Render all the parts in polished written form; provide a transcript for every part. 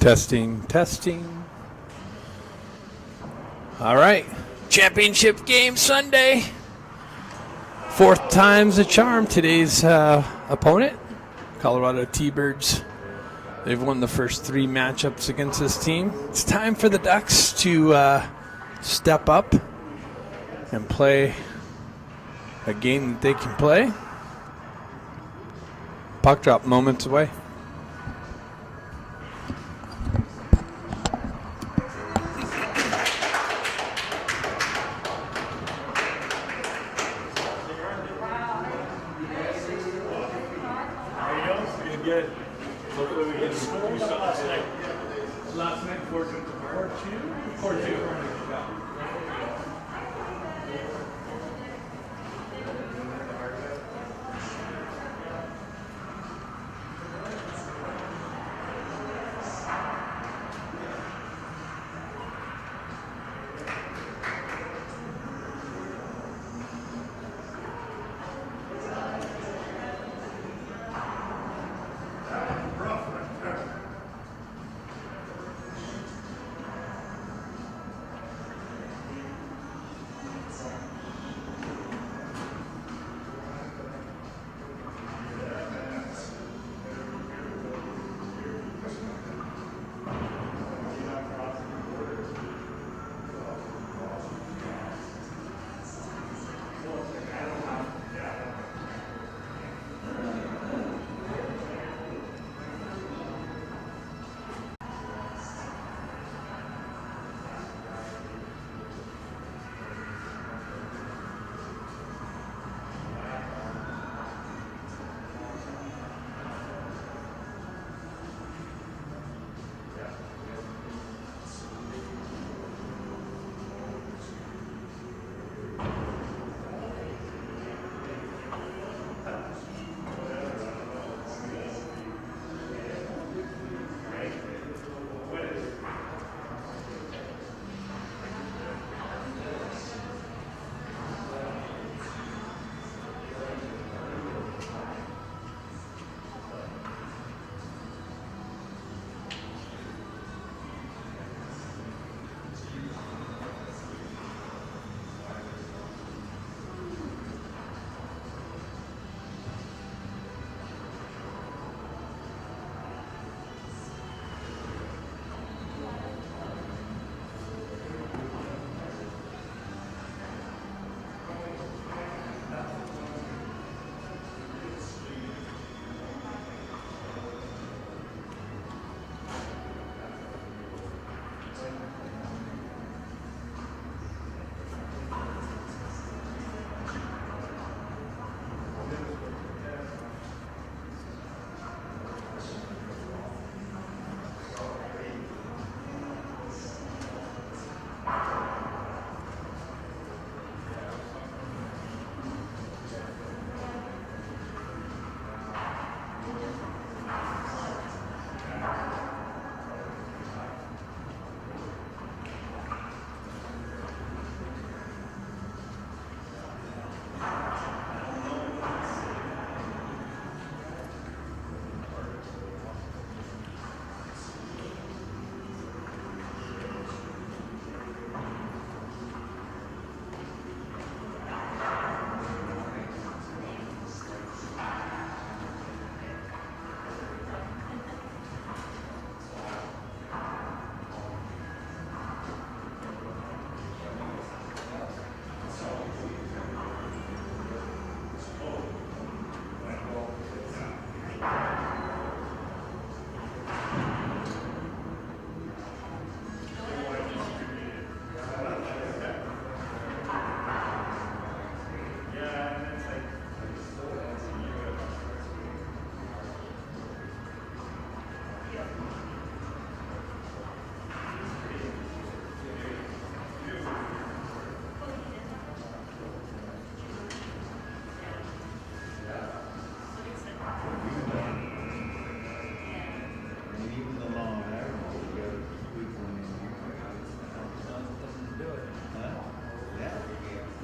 Testing, testing. All right. Championship game Sunday. Fourth time's a charm. Today's opponent, Colorado T-Birds. They've won the first 3 matchups against this team. It's time for the Ducks to step up and play a game that they can play. Puck drop moments away. Good. Hopefully we get two shots tonight. Last night, 4-2. 4-2.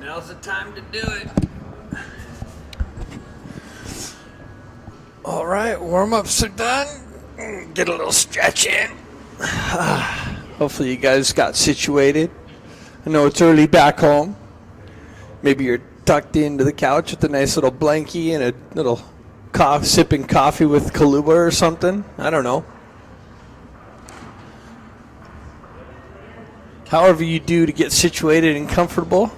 Now's the time to do it. All right, warm-ups are done. Get a little stretch in. Hopefully you guys got situated. I know it's early back home. Maybe you're tucked into the couch with a nice little blankie and a little sipping coffee with Kaluba or something. I don't know. However you do to get situated and comfortable.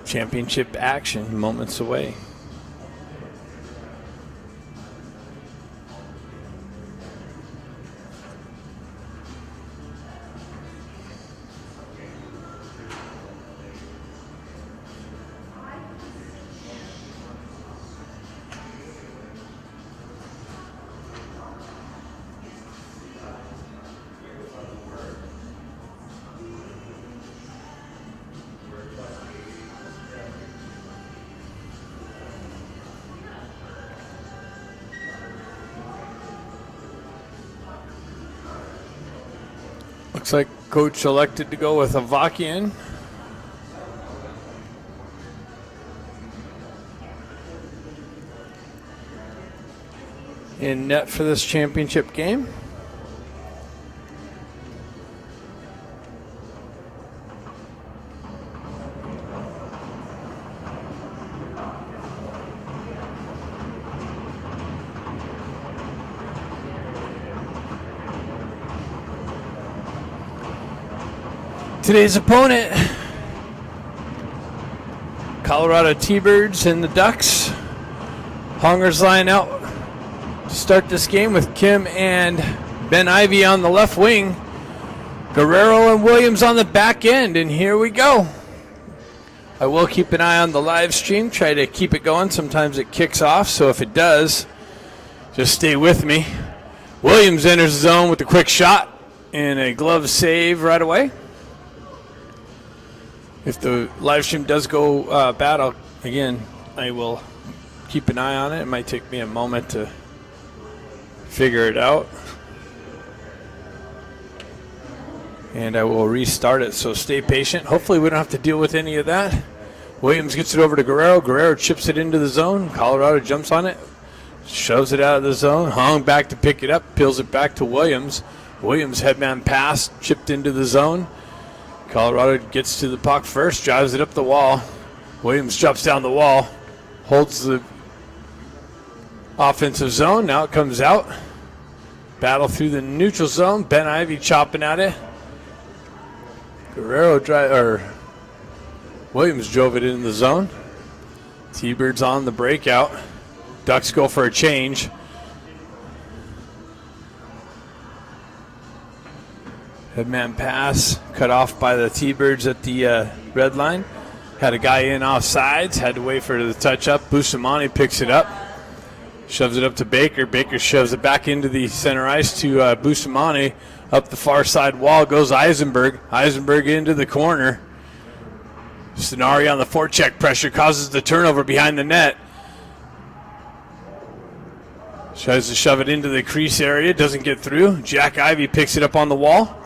Championship action moments away. Looks like coach elected to go with Avakian. In net for this championship game. Today's opponent, Colorado T-Birds and the Ducks. Hongers line out to start this game with Kim and Ben Ivy on the left wing. Guerrero and Williams on the back end, and here we go. I will keep an eye on the live stream, try to keep it going. Sometimes it kicks off, so if it does, just stay with me. Williams enters the zone with a quick shot and a glove save right away. If the live stream does go bad, I will keep an eye on it. It might take me a moment to figure it out. And I will restart it, so stay patient. Hopefully we don't have to deal with any of that. Williams gets it over to Guerrero. Guerrero chips it into the zone. Colorado jumps on it, shoves it out of the zone. Hong back to pick it up, peels it back to Williams. Williams headman pass, chipped into the zone. Colorado gets to the puck first, drives it up the wall. Williams drops down the wall, holds the offensive zone. Now it comes out. Battle through the neutral zone. Ben Ivy chopping at it. Williams drove it in the zone. T-Birds on the breakout. Ducks go for a change. Headman pass cut off by the T-Birds at the red line. Had a guy in off sides, had to wait for the touch up. Bustamante picks it up, shoves it up to Baker. Baker shoves it back into the center ice to Bustamante. Up the far side wall goes Eisenberg. Eisenberg into the corner. Stenari on the forecheck pressure causes the turnover behind the net. Tries to shove it into the crease area, doesn't get through. Jack Ivy picks it up on the wall.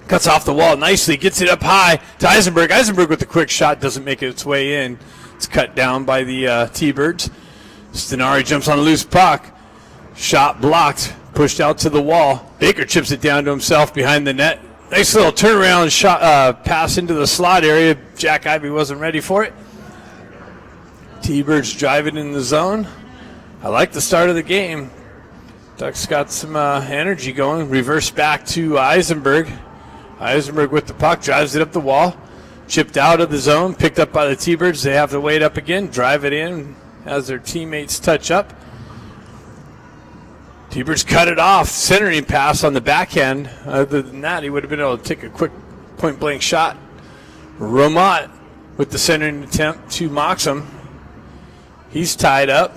Cuts off the wall nicely, gets it up high to Eisenberg. Eisenberg with a quick shot, doesn't make its way in. It's cut down by the T-Birds. Stenari jumps on a loose puck. Shot blocked, pushed out to the wall. Baker chips it down to himself behind the net. Nice little turnaround shot, pass into the slot area. Jack Ivy wasn't ready for it. T-Birds drive it in the zone. I like the start of the game. Ducks got some energy going. Reverse back to Eisenberg. Eisenberg with the puck, drives it up the wall. Chipped out of the zone, picked up by the T-Birds. They have to wait up again, drive it in as their teammates touch up. T-Birds cut it off. Centering pass on the backhand. Other than that, he would have been able to take a quick point-blank shot. Romont with the centering attempt to Moxham. He's tied up.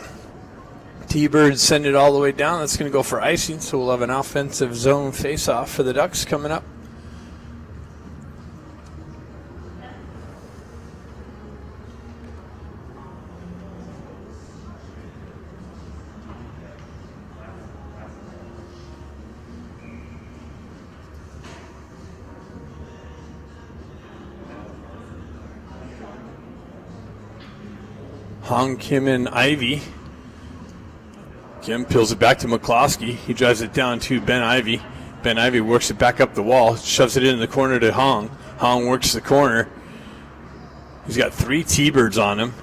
T-Birds send it all the way down. That's going to go for icing, so we'll have an offensive zone face-off for the Ducks coming up. Hong, Kim, and Ivy. Kim peels it back to McCloskey. He drives it down to Ben Ivy. Ben Ivy works it back up the wall, shoves it in the corner to Hong. Hong works the corner. He's got 3 T-Birds on him.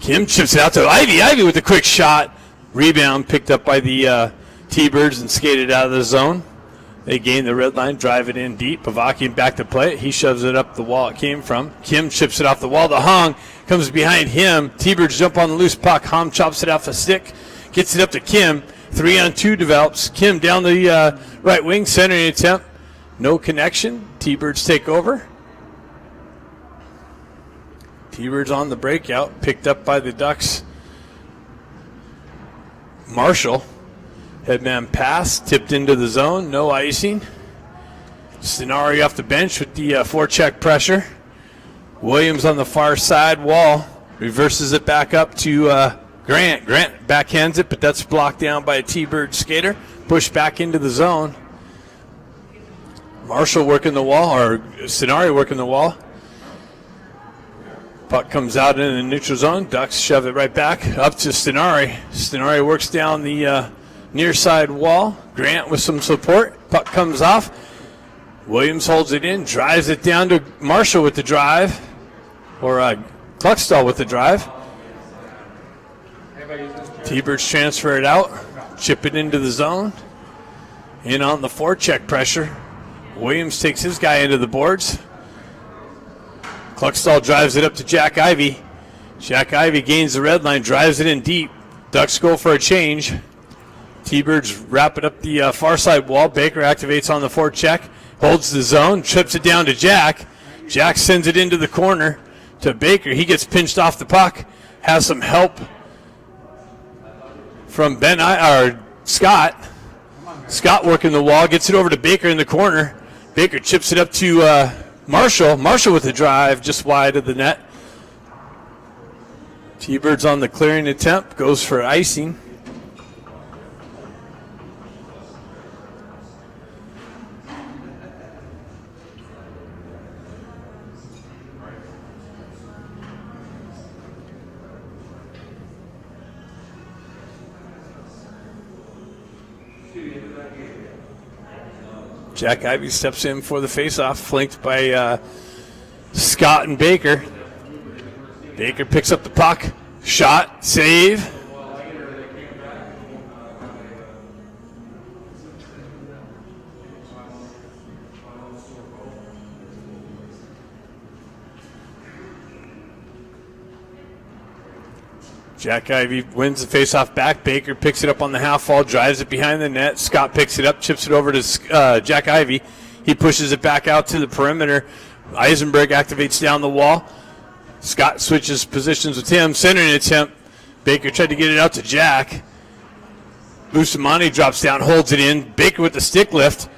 Kim chips it out to Ivy. Ivy with a quick shot. Rebound picked up by the T-Birds and skated out of the zone. They gain the red line, drive it in deep. Avakian back to play it. He shoves it up the wall it came from. Kim chips it off the wall to Hong. Comes behind him. T-Birds jump on the loose puck. Hong chops it off a stick. Gets it up to Kim. 3-on-2 develops. Kim down the right wing, centering attempt. No connection. T-Birds take over. T-Birds on the breakout. Picked up by the Ducks. Marshall. Headman pass. Tipped into the zone. No icing. Stenari off the bench with the forecheck pressure. Williams on the far side wall. Reverses it back up to Grant. Grant backhands it, but that's blocked down by a T-Bird skater. Pushed back into the zone. Marshall working the wall, or Stenari working the wall. Puck comes out in the neutral zone. Ducks shove it right back up to Stenari. Stenari works down the near side wall. Grant with some support. Puck comes off. Williams holds it in, drives it down to Marshall with the drive, or Cluckstall with the drive. T-Birds transfer it out, chip it into the zone. In on the forecheck pressure. Williams takes his guy into the boards. Cluckstall drives it up to Jack Ivy. Jack Ivy gains the red line, drives it in deep. Ducks go for a change. T-Birds wrap it up the far side wall. Baker activates on the forecheck, holds the zone, trips it down to Jack. Jack sends it into the corner to Baker. He gets pinched off the puck, has some help from Scott. Scott working the wall, gets it over to Baker in the corner. Baker chips it up to Marshall. Marshall with the drive, just wide of the net. T-Birds on the clearing attempt, goes for icing. Jack Ivy steps in for the faceoff, flanked by Scott and Baker. Baker picks up the puck. Shot, save. Jack Ivy wins the faceoff back. Baker picks it up on the half wall, drives it behind the net. Scott picks it up, chips it over to Jack Ivy. He pushes it back out to the perimeter. Eisenberg activates down the wall. Scott switches positions with him. Centering attempt. Baker tried to get it out to Jack. Bustamante drops down, holds it in. Baker with the stick lift.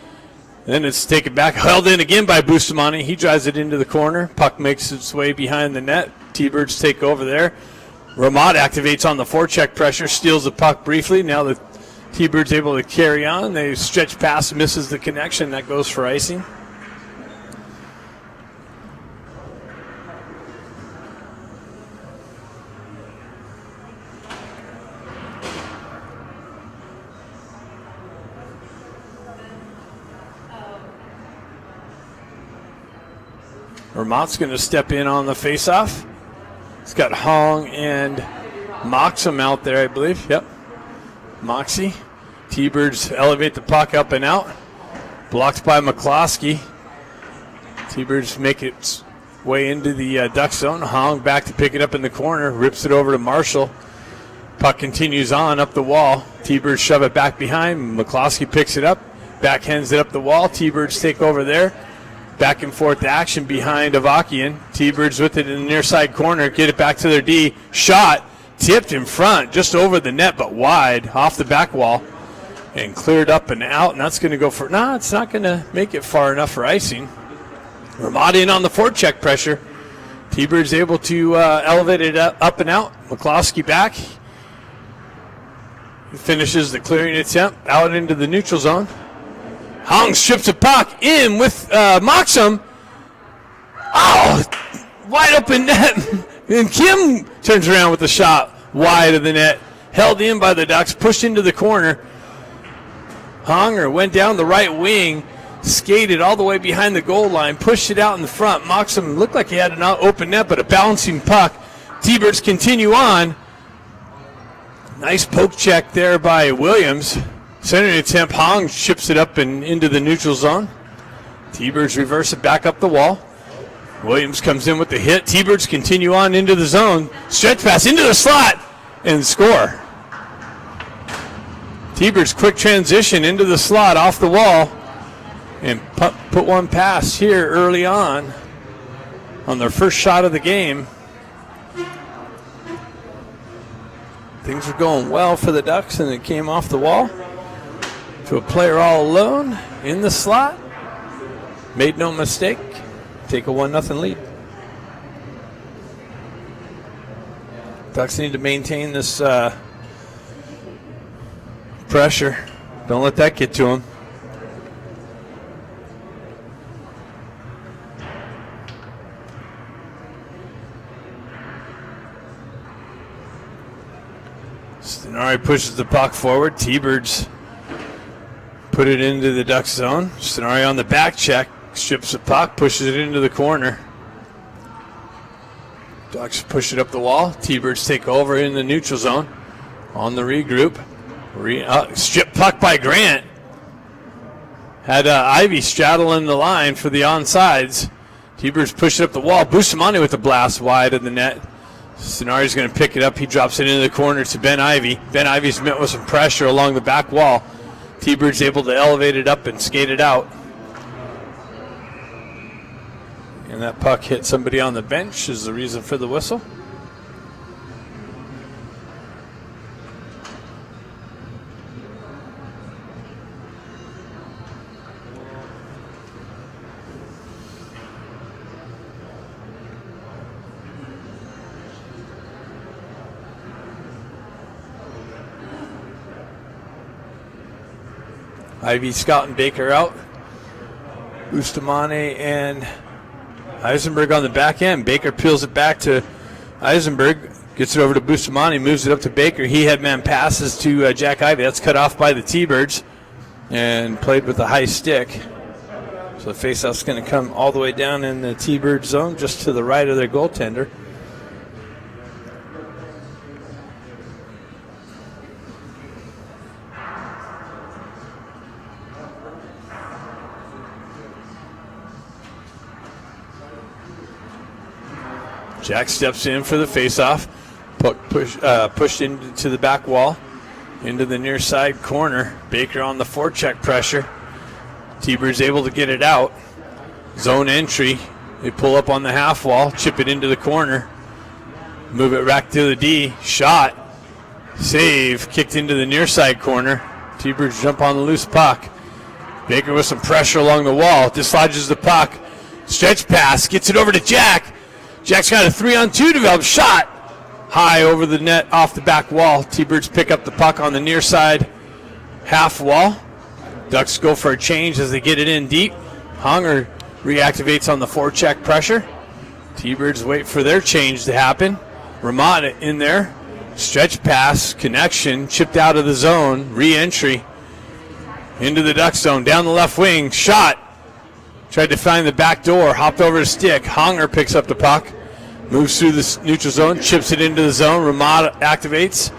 Then it's taken back, held in again by Bustamante. He drives it into the corner. Puck makes its way behind the net. T-Birds take over there. Ramat activates on the forecheck pressure, steals the puck briefly. Now the T-Birds able to carry on. They stretch past, misses the connection. That goes for icing. Ramat's going to step in on the faceoff. It's got Hong and Moxham out there, I believe. Yep. Moxie. T-Birds elevate the puck up and out. Blocked by McCloskey. T-Birds make its way into the Duck zone. Hong back to pick it up in the corner. Rips it over to Marshall. Puck continues on up the wall. T-Birds shove it back behind. McCloskey picks it up. Backhands it up the wall. T-Birds take over there. Back and forth action behind Avakian. T-Birds with it in the near side corner. Get it back to their D. Shot. Tipped in front. Just over the net, but wide. Off the back wall. And cleared up and out. And that's going to go for... Nah, it's not going to make it far enough for icing. Ramada in on the forecheck pressure. T-Birds able to elevate it up and out. McCloskey back. He finishes the clearing attempt. Out into the neutral zone. Hong strips a puck in with Moxham. Oh, wide open net. And Kim turns around with the shot wide of the net. Held in by the Ducks, pushed into the corner. Honger went down the right wing, skated all the way behind the goal line, pushed it out in the front. Moxham looked like he had an open net, but a bouncing puck. T-Birds continue on. Nice poke check there by Williams. Centering attempt, Hong ships it up and into the neutral zone. T-Birds reverse it back up the wall. Williams comes in with the hit. T-Birds continue on into the zone. Stretch pass into the slot and score. T-Birds quick transition into the slot off the wall and put one past here early on their first shot of the game. Things were going well for the Ducks, and it came off the wall to a player all alone in the slot. Made no mistake. Take a 1-0 lead. Ducks need to maintain this pressure. Don't let that get to them. Stenari pushes the puck forward. T-Birds put it into the Ducks zone. Stenari on the back check. Strips the puck, pushes it into the corner. Ducks push it up the wall. T-Birds take over in the neutral zone. On the regroup. Strip puck by Grant. Had Ivy straddling the line for the onside. T-Birds push it up the wall. Bustamante with the blast wide of the net. Stenari's going to pick it up. He drops it into the corner to Ben Ivy. Ben Ivy's met with some pressure along the back wall. T-Birds able to elevate it up and skate it out. And that puck hit somebody on the bench is the reason for the whistle. Ivy, Scott, and Baker out. Bustamante and Eisenberg on the back end. Baker peels it back to Eisenberg. Gets it over to Bustamante. Moves it up to Baker. He had man passes to Jack Ivy. That's cut off by the T-Birds and played with a high stick. So the faceoff's going to come all the way down in the T-Bird zone just to the right of their goaltender. Jack steps in for the faceoff. Pushed into the back wall, into the near side corner. Baker on the forecheck pressure. T-Bird's able to get it out. Zone entry. They pull up on the half wall, chip it into the corner. Move it back to the D. Shot. Save. Kicked into the near side corner. T-Birds jump on the loose puck. Baker with some pressure along the wall. Dislodges the puck. Stretch pass. Gets it over to Jack. Jack's got a 3-on-2 developed shot. High over the net off the back wall. T-Birds pick up the puck on the near side half wall. Ducks go for a change as they get it in deep. Honger reactivates on the forecheck pressure. T-Birds wait for their change to happen. Ramada in there. Stretch pass, connection, chipped out of the zone. Re-entry into the Duck zone. Down the left wing, shot. Tried to find the back door, hopped over the stick. Honger picks up the puck, moves through the neutral zone, chips it into the zone. Ramada activates.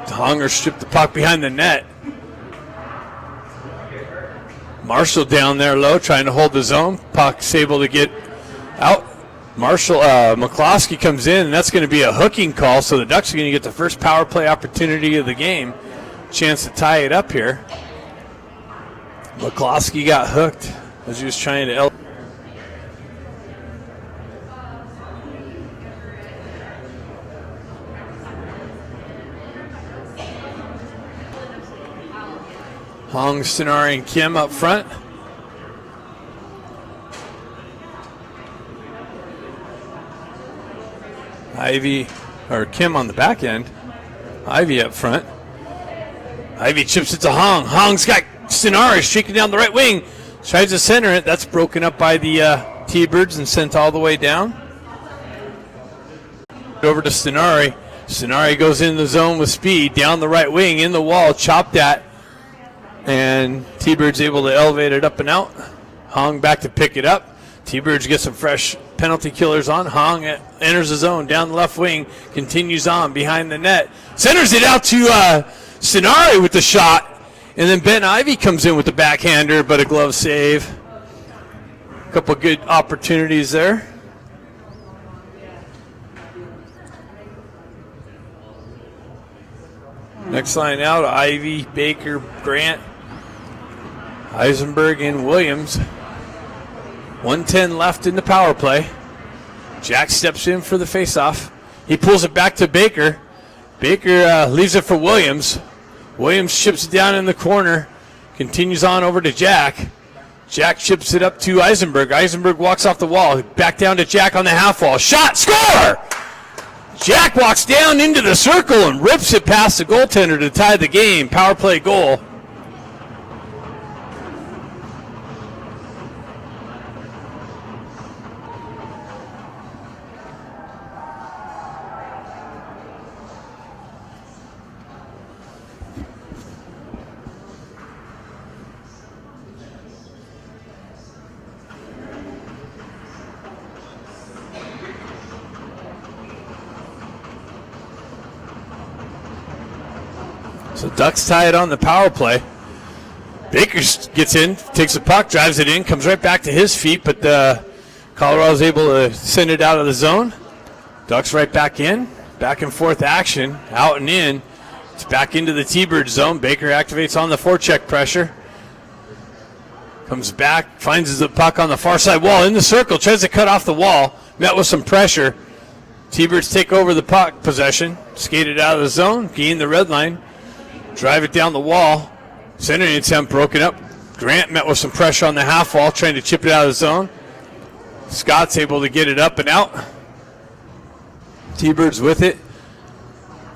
Honger stripped the puck behind the net. Marshall down there low, trying to hold the zone. Puck's able to get out. McCloskey comes in, and that's going to be a hooking call, so the Ducks are going to get the first power play opportunity of the game. Chance to tie it up here. McCloskey got hooked as he was trying to Hong, Stenari, and Kim up front. Ivy, or Kim on the back end. Ivy up front. Ivy chips it to Hong. Hong's got Stenari streaking down the right wing. Tries to center it. That's broken up by the T-Birds and sent all the way down. Over to Stenari. Stenari goes in the zone with speed, down the right wing, in the wall, chopped at. And T-Bird's able to elevate it up and out. Hong back to pick it up. T-Birds get some fresh penalty killers on. Hong enters the zone down the left wing, continues on behind the net. Centers it out to Stenari with the shot. And then Ben Ivy comes in with the backhander, but a glove save. A couple good opportunities there. Next line out, Ivy, Baker, Grant, Eisenberg, and Williams. 1:10 left in the power play. Jack steps in for the faceoff. He pulls it back to Baker. Baker leaves it for Williams. Williams chips it down in the corner. Continues on over to Jack. Jack chips it up to Eisenberg. Eisenberg walks off the wall. Back down to Jack on the half wall. Shot, score! Jack walks down into the circle and rips it past the goaltender to tie the game. Power play goal. So Ducks tie it on the power play. Baker gets in, takes the puck, drives it in, comes right back to his feet, but Colorado's able to send it out of the zone. Ducks right back in, back and forth action, out and in. It's back into the T-Bird zone. Baker activates on the forecheck pressure. Comes back, finds the puck on the far side wall, in the circle, tries to cut off the wall, met with some pressure. T-Birds take over the puck possession, skate it out of the zone, gain the red line. Drive it down the wall. Centering attempt broken up. Grant met with some pressure on the half wall, trying to chip it out of the zone. Scott's able to get it up and out. T-Birds with it.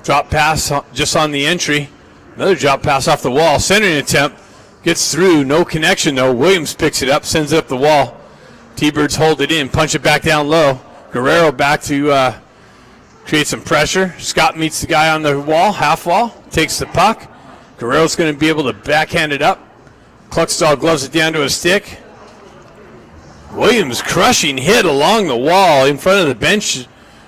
Drop pass just on the entry. Another drop pass off the wall. Centering attempt. Gets through. No connection, though. Williams picks it up, sends it up the wall. T-Birds hold it in, punch it back down low. Guerrero back to create some pressure. Scott meets the guy on the wall, half wall, takes the puck. Guerrero's going to be able to backhand it up. Kluckstall gloves it down to a stick. Williams crushing hit along the wall in front of the bench,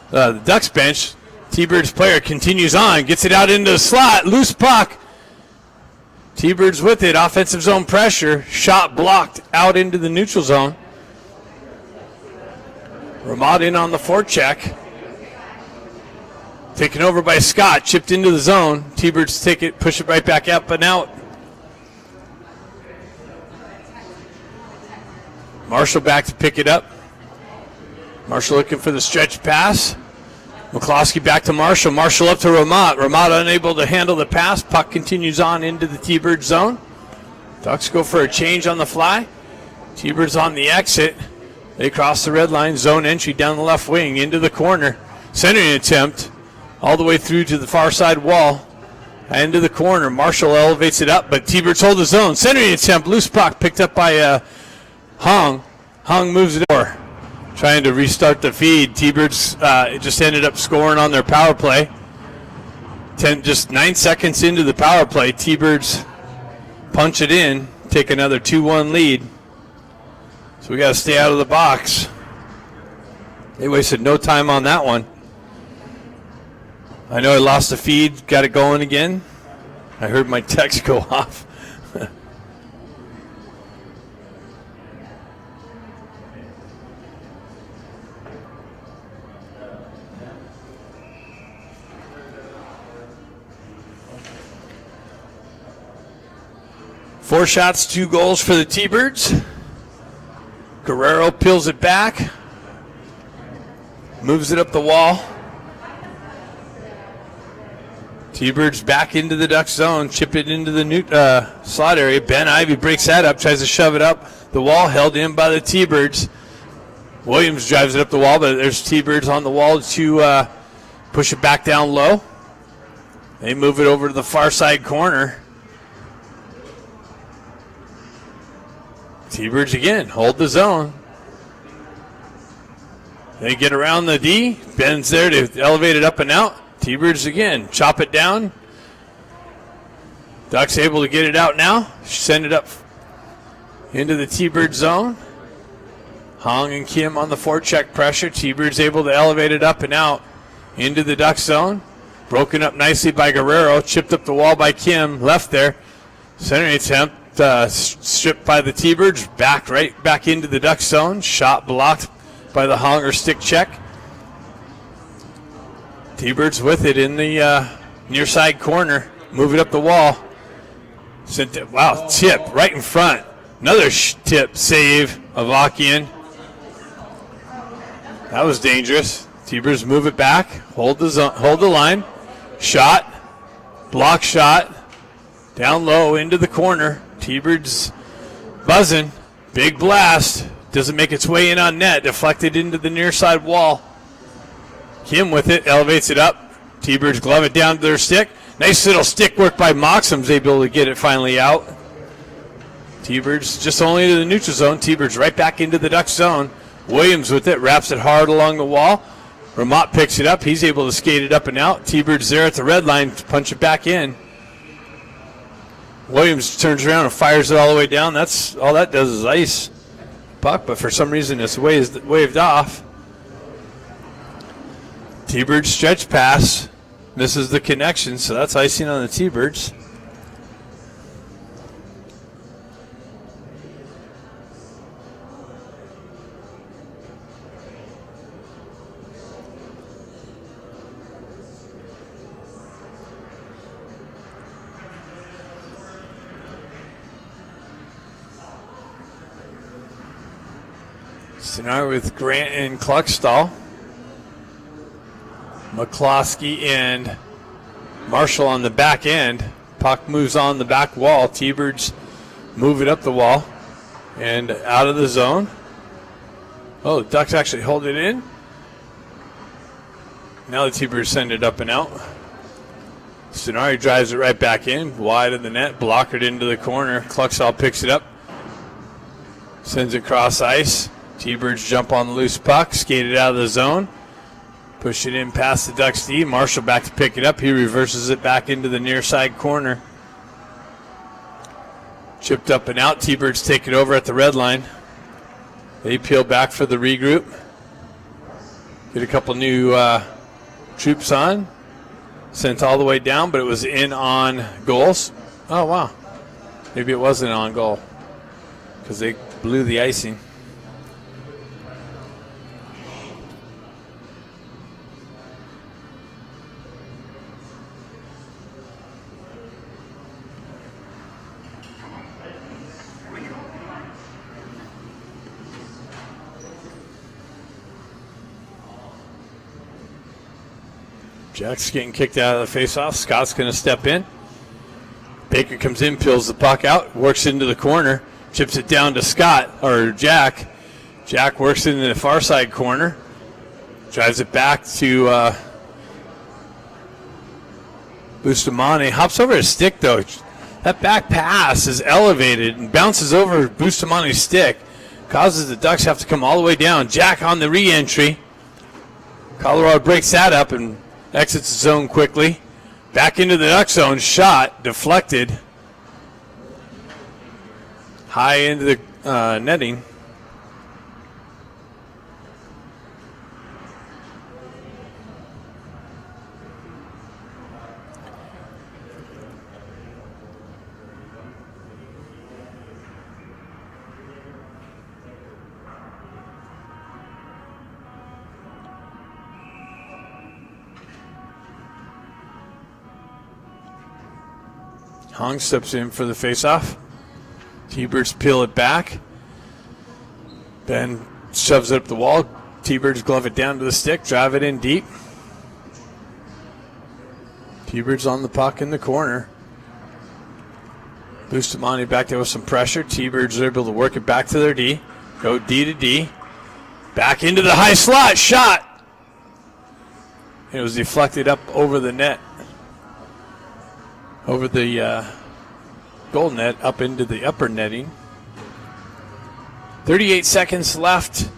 the Ducks bench. T-Birds player continues on, gets it out into the slot, loose puck. T-Birds with it, offensive zone pressure, shot blocked out into the neutral zone. Ramad in on the forecheck. Taken over by Scott, chipped into the zone. T-Birds take it, push it right back up and out. Marshall back to pick it up. Marshall looking for the stretch pass. McCloskey back to Marshall. Marshall up to Ramad. Ramad unable to handle the pass. Puck continues on into the T-Bird zone. Ducks go for a change on the fly. T-Birds on the exit. They cross the red line. Zone entry down the left wing into the corner. Centering attempt. All the way through to the far side wall. Into the corner. Marshall elevates it up, but T-Birds hold the zone. Centering attempt. Loose puck picked up by Hong. Hong moves it over. Trying to restart the feed. T-Birds just ended up scoring on their power play. Just 9 seconds into the power play. T-Birds punch it in. Take another 2-1 lead. So we got to stay out of the box. They wasted no time on that one. I know I lost the feed, got it going again. I heard my text go off. Four shots, 2 goals for the T-Birds. Guerrero peels it back, moves it up the wall. T-Birds back into the Duck zone, chip it into the slot area. Ben Ivy breaks that up, tries to shove it up the wall, held in by the T-Birds. Williams drives it up the wall, but there's T-Birds on the wall to push it back down low. They move it over to the far side corner. T-Birds again, hold the zone. They get around the D. Ben's there to elevate it up and out. T-Birds again. Chop it down. Ducks able to get it out now. Send it up into the T-Bird zone. Hong and Kim on the forecheck pressure. T-Bird's able to elevate it up and out into the Duck zone. Broken up nicely by Guerrero. Chipped up the wall by Kim. Left there. Center attempt. Stripped by the T-Birds. Right back into the Duck zone. Shot blocked by the Hong or stick check. T-Birds with it in the near side corner. Move it up the wall. Wow, tip right in front. Another tip save of Akian. That was dangerous. T-Birds move it back. Hold the line. Shot. Block shot. Down low into the corner. T-Birds buzzing. Big blast. Doesn't make its way in on net. Deflected into the near side wall. Kim with it. Elevates it up. T-Birds glove it down to their stick. Nice little stick work by Moxham's able to get it finally out. T-Birds just only to the neutral zone. T-Birds right back into the Duck zone. Williams with it. Wraps it hard along the wall. Ramat picks it up. He's able to skate it up and out. T-Birds there at the red line to punch it back in. Williams turns around and fires it all the way down. That's all that does is ice puck, but for some reason it's waved off. T-Birds stretch pass. Misses the connection, so that's icing on the T-Birds. Scenario with Grant and Kluckstall. McCloskey and Marshall on the back end. Puck moves on the back wall. T-Birds move it up the wall and out of the zone. Oh, the Ducks actually hold it in. Now the T-Birds send it up and out. Scenari drives it right back in. Wide of the net. Blockered into the corner. Kluckstall picks it up. Sends it across ice. T-Birds jump on the loose puck. Skate it out of the zone. Push it in past the Ducks D. Marshall back to pick it up. He reverses it back into the near side corner. Chipped up and out. T-Birds take it over at the red line. They peel back for the regroup. Get a couple new troops on. Sent all the way down, but it was in on goals. Oh, wow. Maybe it wasn't on goal because they blew the icing. Jack's getting kicked out of the faceoff. Scott's going to step in. Baker comes in, peels the puck out, works into the corner, chips it down to Scott, or Jack. Jack works into the far side corner, drives it back to Bustamante. Hops over his stick, though. That back pass is elevated and bounces over Bustamante's stick. Causes the Ducks have to come all the way down. Jack on the re-entry. Colorado breaks that up and exits the zone quickly. Back into the Duck zone. Shot. Deflected. High into the netting. Hong steps in for the faceoff. T-Birds peel it back. Ben shoves it up the wall. T-Birds glove it down to the stick, drive it in deep. T-Birds on the puck in the corner. Bustamante back there with some pressure. T-Birds are able to work it back to their D. Go D to D. Back into the high slot. Shot. It was deflected up over the net. Over the goal net, up into the upper netting. 38 seconds left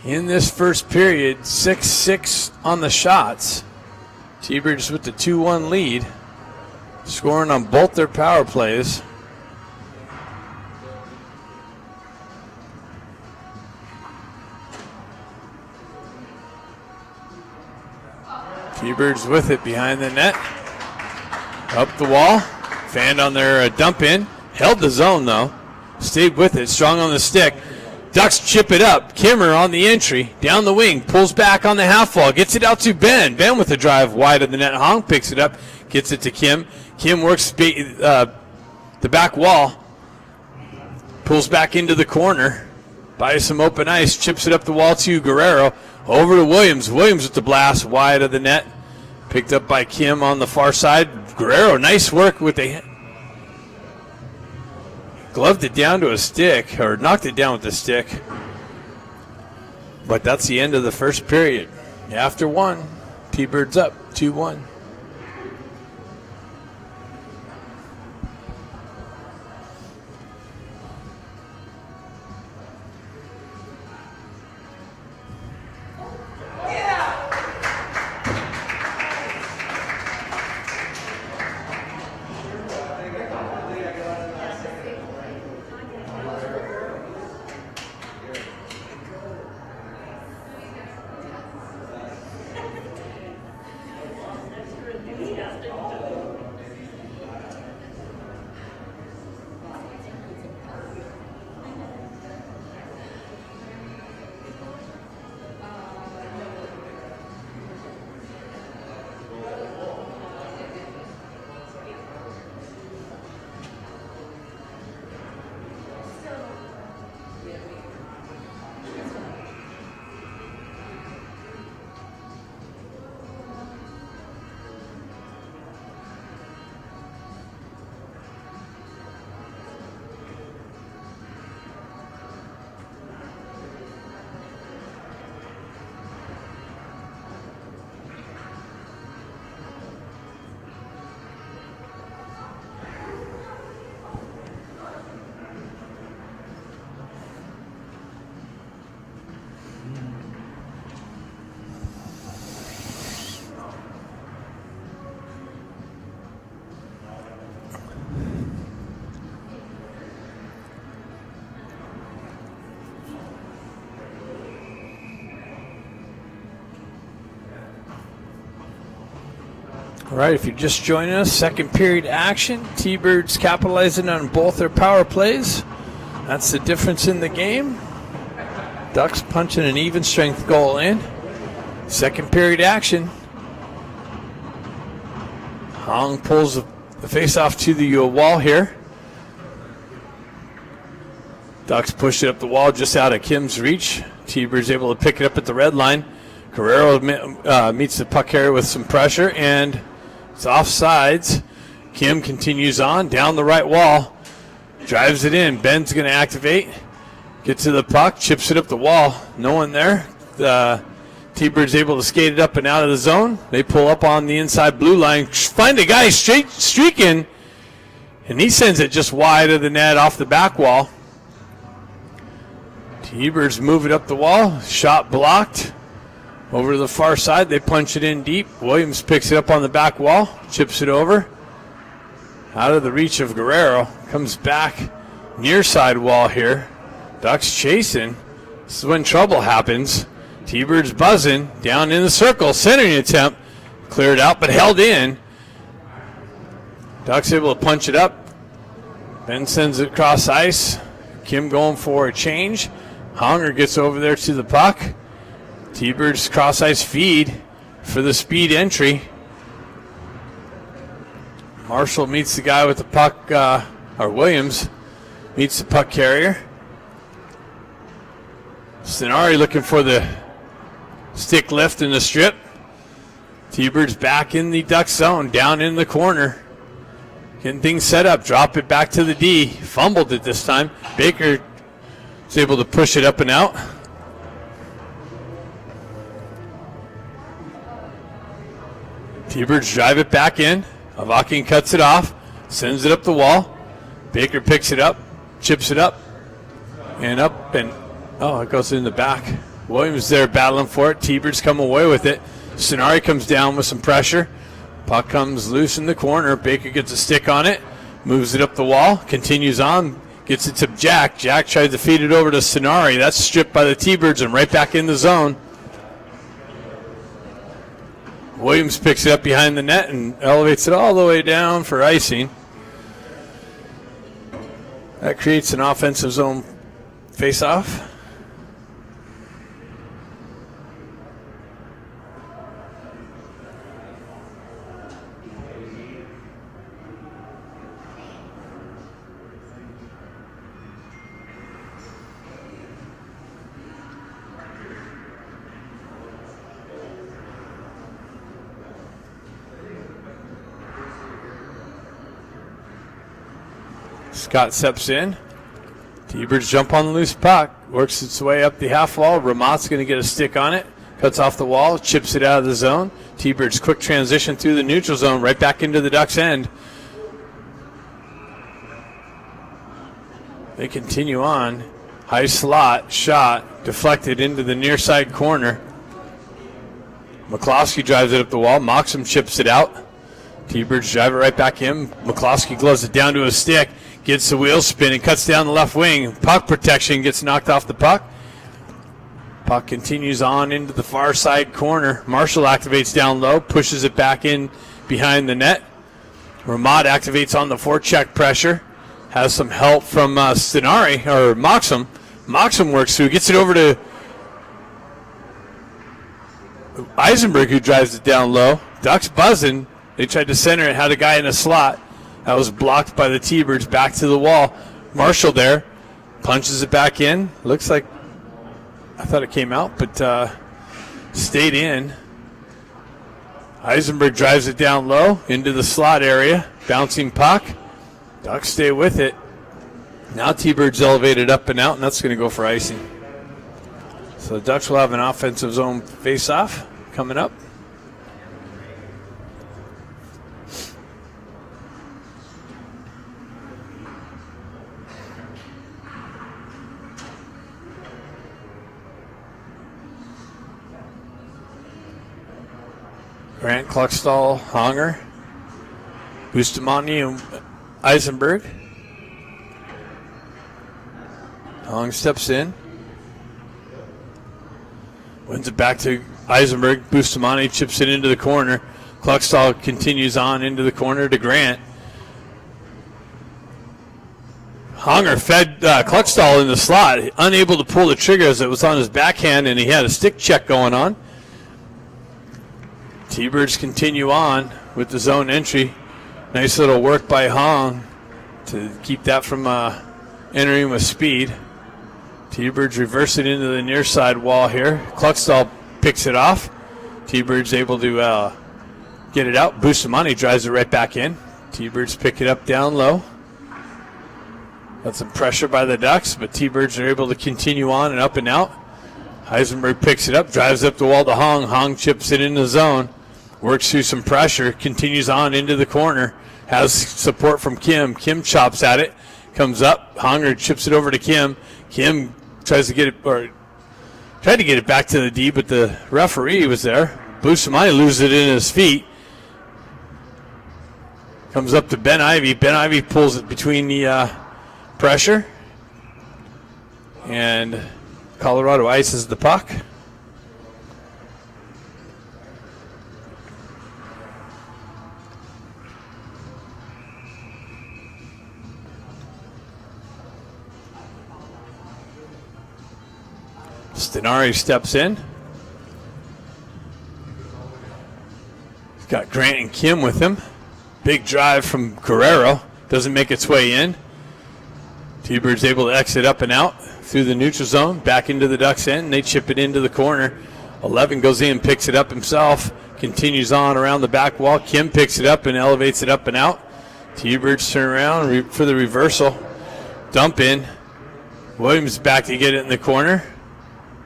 in this first period. 6-6 on the shots. T-Birds with the 2-1 lead, scoring on both their power plays. T-Birds with it behind the net. Up the wall. Fanned on their dump in. Held the zone though. Stayed with it. Strong on the stick. Ducks chip it up. Kimmer on the entry. Down the wing. Pulls back on the half wall. Gets it out to Ben. Ben with the drive wide of the net. Hong picks it up. Gets it to Kim. Kim works the back wall. Pulls back into the corner. Buys some open ice. Chips it up the wall to Guerrero. Over to Williams. Williams with the blast wide of the net. Picked up by Kim on the far side. Guerrero, nice work with the... Gloved it down to a stick, or knocked it down with the stick. But that's the end of the first period. After one, T-Birds up 2-1. All right, if you're just joining us, second period action. T-Birds capitalizing on both their power plays. That's the difference in the game. Ducks punching an even strength goal in. Second period action. Hong pulls the face off to the wall here. Ducks push it up the wall just out of Kim's reach. T-Birds able to pick it up at the red line. Guerrero meets the puck carrier with some pressure, and it's offsides. Kim continues on down the right wall. Drives it in. Ben's going to activate. Get to the puck. Chips it up the wall. No one there. The T-Birds able to skate it up and out of the zone. They pull up on the inside blue line. Find a guy straight streaking. And he sends it just wide of the net off the back wall. T-Birds move it up the wall. Shot blocked. Over to the far side, they punch it in deep. Williams picks it up on the back wall, chips it over. Out of the reach of Guerrero. Comes back near side wall here. Ducks chasing. This is when trouble happens. T-Birds buzzing. Down in the circle. Centering attempt. Cleared out, but held in. Ducks able to punch it up. Ben sends it across ice. Kim going for a change. Honger gets over there to the puck. T-Birds cross ice feed for the speed entry. Marshall meets the guy with the puck, or Williams meets the puck carrier. Stenari looking for the stick lift in the strip. T-Birds back in the Duck zone, down in the corner. Getting things set up, drop it back to the D. Fumbled it this time. Baker is able to push it up and out. T-Birds drive it back in. Avakian cuts it off, sends it up the wall. Baker picks it up, chips it up, and it goes in the back. Williams there battling for it. T-Birds come away with it. Sonari comes down with some pressure. Puck comes loose in the corner. Baker gets a stick on it. Moves it up the wall. Continues on. Gets it to Jack. Jack tries to feed it over to Sonari. That's stripped by the T-Birds and right back in the zone. Williams picks it up behind the net and elevates it all the way down for icing. That creates an offensive zone face-off. Scott steps in. T-Birds jump on the loose puck. Works its way up the half wall. Ramott's going to get a stick on it. Cuts off the wall. Chips it out of the zone. T-Birds quick transition through the neutral zone. Right back into the Ducks' end. They continue on. High slot. Shot. Deflected into the near side corner. McCloskey drives it up the wall. Moxham chips it out. T-Birds drive it right back in. McCloskey gloves it down to a stick. Gets the wheel spin and cuts down the left wing. Puck protection gets knocked off the puck. Puck continues on into the far side corner. Marshall activates down low, pushes it back in behind the net. Ramad activates on the forecheck pressure. Has some help from Stenari, or Moxham. Moxham works through, gets it over to Eisenberg, who drives it down low. Ducks buzzing. They tried to center it, had a guy in a slot. That was blocked by the T-Birds, back to the wall. Marshall there, punches it back in. Looks like, I thought it came out, but stayed in. Eisenberg drives it down low into the slot area. Bouncing puck. Ducks stay with it. Now T-Birds elevated up and out, and that's going to go for icing. So the Ducks will have an offensive zone face-off coming up. Grant, Kluckstall, Honger, Bustamante, and Eisenberg. Hong steps in. Wins it back to Eisenberg. Bustamante chips it into the corner. Kluckstall continues on into the corner to Grant. Honger fed Kluckstall in the slot, unable to pull the trigger as it was on his backhand, and he had a stick check going on. T-Birds continue on with the zone entry. Nice little work by Hong to keep that from entering with speed. T-Birds reverse it into the near side wall here. Kluckstall picks it off. T-Birds able to get it out. Bustamante drives it right back in. T-Birds pick it up down low. Got some pressure by the Ducks, but T-Birds are able to continue on and up and out. Heisenberg picks it up, drives up the wall to Hong. Hong chips it in the zone. Works through some pressure, continues on into the corner. Has support from Kim. Kim chops at it, comes up. Honger chips it over to Kim. Kim tries to get it, or tried to get it back to the D, but the referee was there. Bustamante loses it in his feet. Comes up to Ben Ivy. Ben Ivy pulls it between the pressure. And Colorado ices the puck. Stenari steps in. He's got Grant and Kim with him. Big drive from Guerrero. Doesn't make its way in. T-Birds able to exit up and out through the neutral zone. Back into the Ducks' end. And they chip it into the corner. 11 goes in, picks it up himself. Continues on around the back wall. Kim picks it up and elevates it up and out. T-Birds turn around for the reversal. Dump in. Williams back to get it in the corner.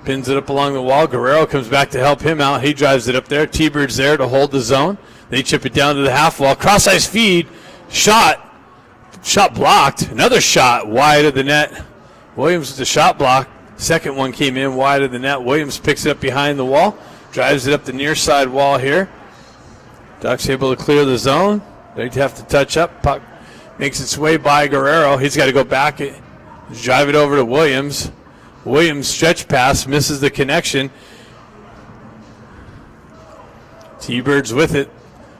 Pins it up along the wall. Guerrero comes back to help him out. He drives it up there. T-Birds there to hold the zone. They chip it down to the half wall. Cross-ice feed. Shot. Shot blocked. Another shot wide of the net. Williams with the shot block. Second one came in wide of the net. Williams picks it up behind the wall, drives it up the near side wall here. Ducks able to clear the zone. They'd have to touch up. Puck makes its way by Guerrero. He's got to go back, drive it over to Williams. Williams stretch pass, misses the connection. T-Birds with it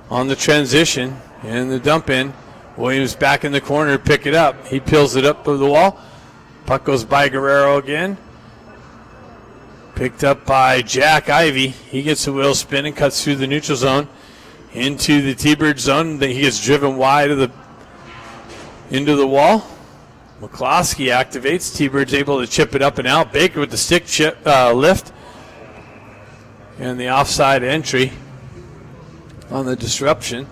on the transition and the dump in. Williams back in the corner, pick it up. He peels it up to the wall. Puck goes by Guerrero again. Picked up by Jack Ivey. He gets a wheel spin and cuts through the neutral zone into the T-Bird zone. Then he gets driven wide of into the wall. McCloskey activates. T-Bird's able to chip it up and out. Baker with the stick chip lift. And the offside entry on the disruption.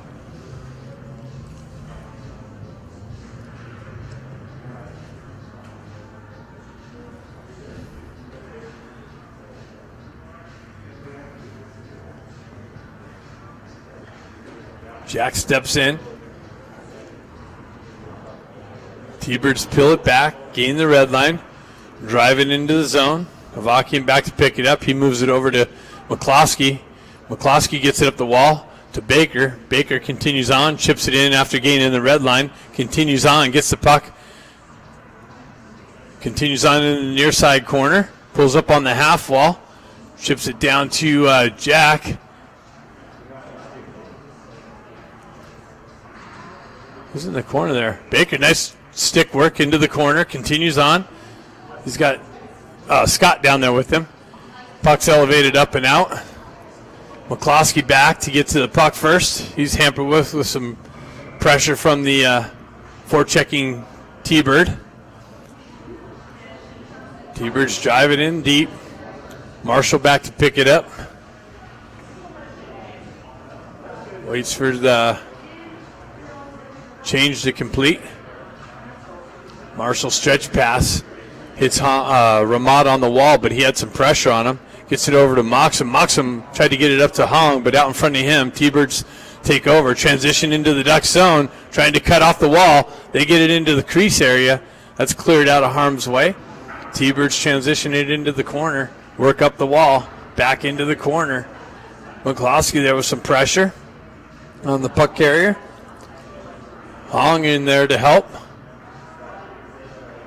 Jack steps in. T-Birds peel it back, gain the red line, drive it into the zone. Avakian back to pick it up. He moves it over to McCloskey. McCloskey gets it up the wall to Baker. Baker continues on, chips it in after gaining the red line, continues on, gets the puck, continues on in the near side corner, pulls up on the half wall, chips it down to Jack. Who's in the corner there? Baker, nice stick work into the corner, continues on. He's got Scott down there with him. Puck's elevated up and out. McCloskey back to get to the puck first. He's hampered with some pressure from the forechecking T-Bird. T-Bird's driving in deep. Marshall back to pick it up. Waits for the change to complete. Marshall stretch pass. Hits Ramad on the wall, but he had some pressure on him. Gets it over to Moxham. Moxham tried to get it up to Hong, but out in front of him, T-Birds take over. Transition into the Duck zone, trying to cut off the wall. They get it into the crease area. That's cleared out of harm's way. T-Birds transition it into the corner. Work up the wall. Back into the corner. McCloskey there with some pressure on the puck carrier. Hong in there to help.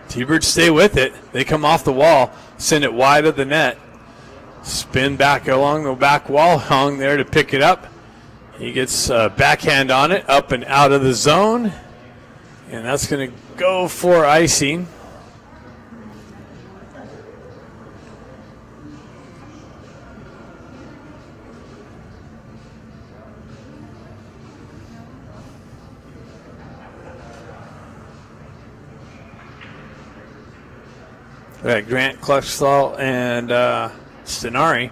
T-Birds stay with it. They come off the wall, send it wide of the net. Spin back along the back wall. Hong there to pick it up. He gets a backhand on it, up and out of the zone. And that's going to go for icing. We got Grant, Kluxthal, and Stenari.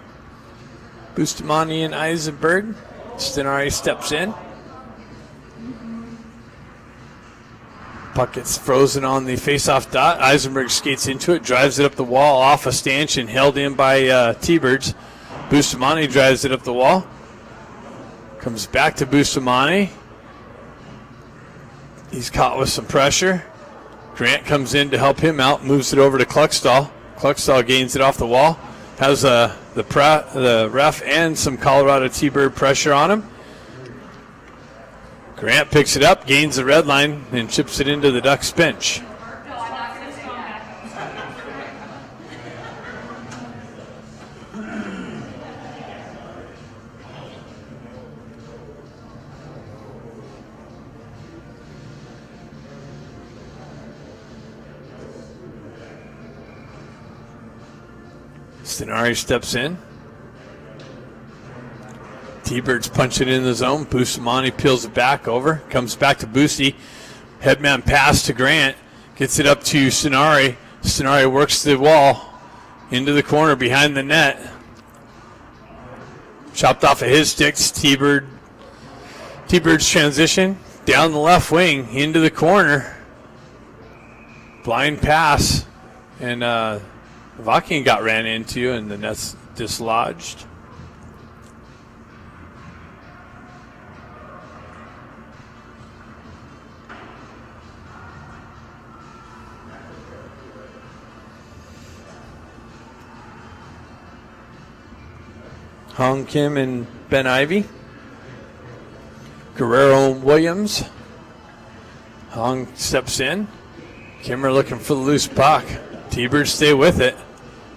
Bustamante and Eisenberg. Stenari steps in. Puck gets frozen on the face-off dot. Eisenberg skates into it, drives it up the wall off a stanchion, held in by T-Birds. Bustamante drives it up the wall. Comes back to Bustamante. He's caught with some pressure. Grant comes in to help him out, moves it over to Kluxthal. Kluxthal gains it off the wall. Has the ref and some Colorado T-Bird pressure on him. Grant picks it up, gains the red line, and chips it into the Ducks bench. Stenari steps in. T-Birds punch it in the zone. Bustamante peels it back over. Comes back to Boosty. Headman pass to Grant. Gets it up to Stenari. Stenari works the wall into the corner behind the net. Chopped off of his sticks. T-Bird's transition down the left wing into the corner. Blind pass. And Avakian got ran into and the net's dislodged. Hong Kim and Ben Ivy. Guerrero and Williams. Hong steps in. Kimmer looking for the loose puck. T-Birds stay with it.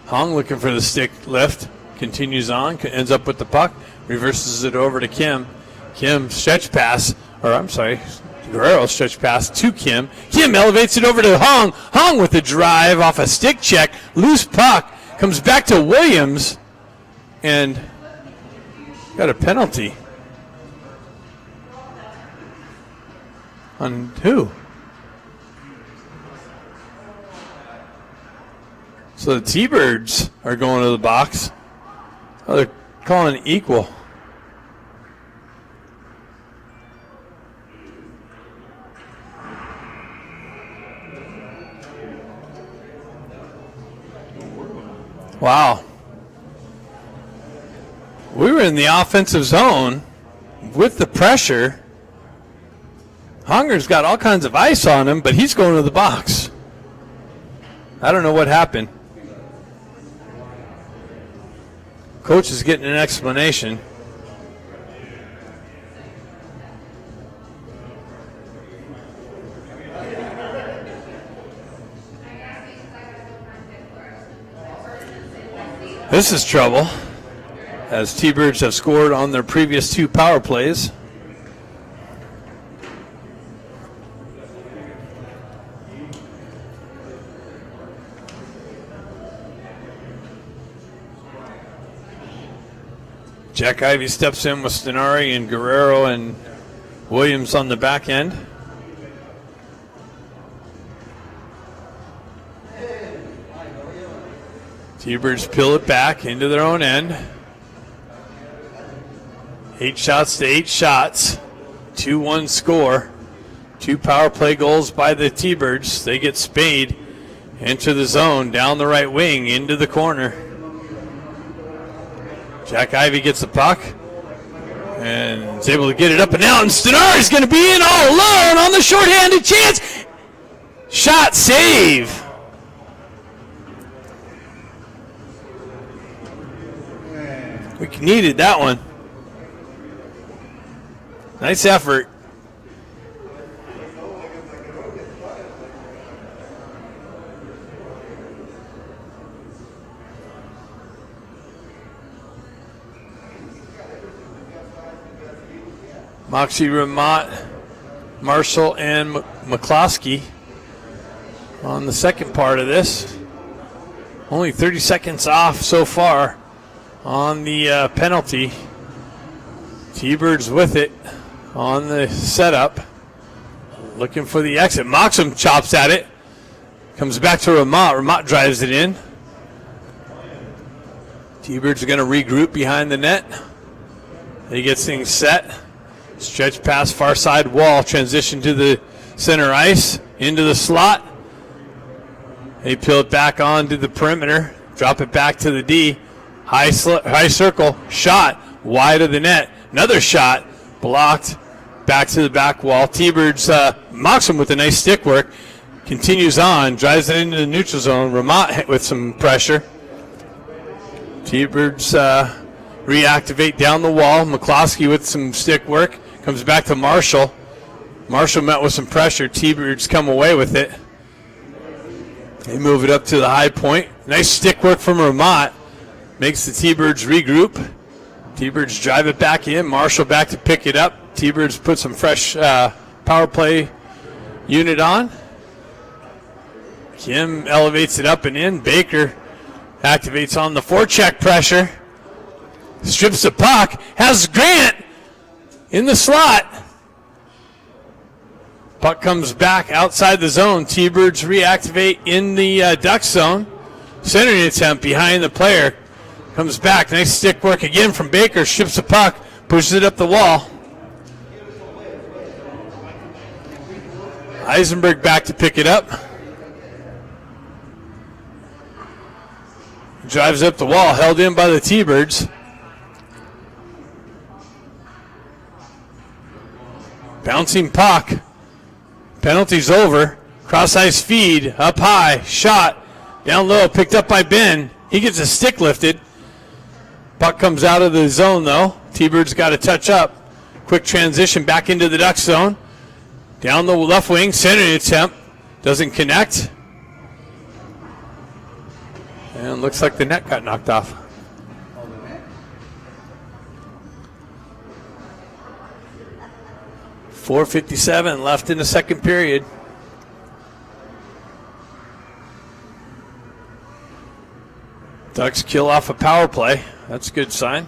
Hong looking for the stick lift. Continues on. Ends up with the puck. Reverses it over to Kim. Kim stretch pass. Guerrero stretch pass to Kim. Kim elevates it over to Hong. Hong with the drive off a stick check. Loose puck. Comes back to Williams. And got a penalty. On who? So the T-Birds are going to the box. Oh, they're calling it equal. Wow. We were in the offensive zone with the pressure. Honger's got all kinds of ice on him, but he's going to the box. I don't know what happened. Coach is getting an explanation. This is trouble, as T-Birds have scored on their previous 2 power plays. Jack Ivy steps in with Stenari and Guerrero and Williams on the back end. T-Birds peel it back into their own end. 8 shots to 8 shots. 2-1 score. 2 power play goals by the T-Birds. They get Spade into the zone, down the right wing, into the corner. Jack Ivy gets the puck and is able to get it up and out. And Stenari's going to be in all alone on the shorthanded chance. Shot save. We needed that one. Nice effort. Moxie Ramat, Marshall, and McCloskey on the second part of this. Only 30 seconds off so far on the penalty. T-Birds with it on the setup. Looking for the exit. Moxham chops at it. Comes back to Ramat. Ramat drives it in. T-Birds are going to regroup behind the net. He gets things set. Stretch pass far side wall. Transition to the center ice. Into the slot. They peel it back onto the perimeter. Drop it back to the D. High circle. Shot. Wide of the net. Another shot. Blocked. Back to the back wall. T-Birds, Moxham with a nice stick work. Continues on. Drives it into the neutral zone. Ramat with some pressure. T-Birds reactivate down the wall. McCloskey with some stick work. Comes back to Marshall. Marshall met with some pressure. T-Birds come away with it. They move it up to the high point. Nice stick work from Ramat. Makes the T-Birds regroup. T-Birds drive it back in. Marshall back to pick it up. T-Birds put some fresh power play unit on. Kim elevates it up and in. Baker activates on the forecheck pressure. Strips the puck. Has Grant in the slot. Puck comes back outside the zone. T-Birds reactivate in the duck zone. Centering attempt behind the player. Comes back. Nice stick work again from Baker. Strips the puck. Pushes it up the wall. Eisenberg back to pick it up. Drives up the wall. Held in by the T-Birds. Bouncing puck. Penalty's over. Cross ice feed. Up high. Shot. Down low. Picked up by Ben. He gets a stick lifted. Puck comes out of the zone, though. T-Birds got to touch up. Quick transition back into the Ducks zone. Down the left wing, center attempt. Doesn't connect. And looks like the net got knocked off. .457 left in the second period. Ducks kill off a power play. That's a good sign.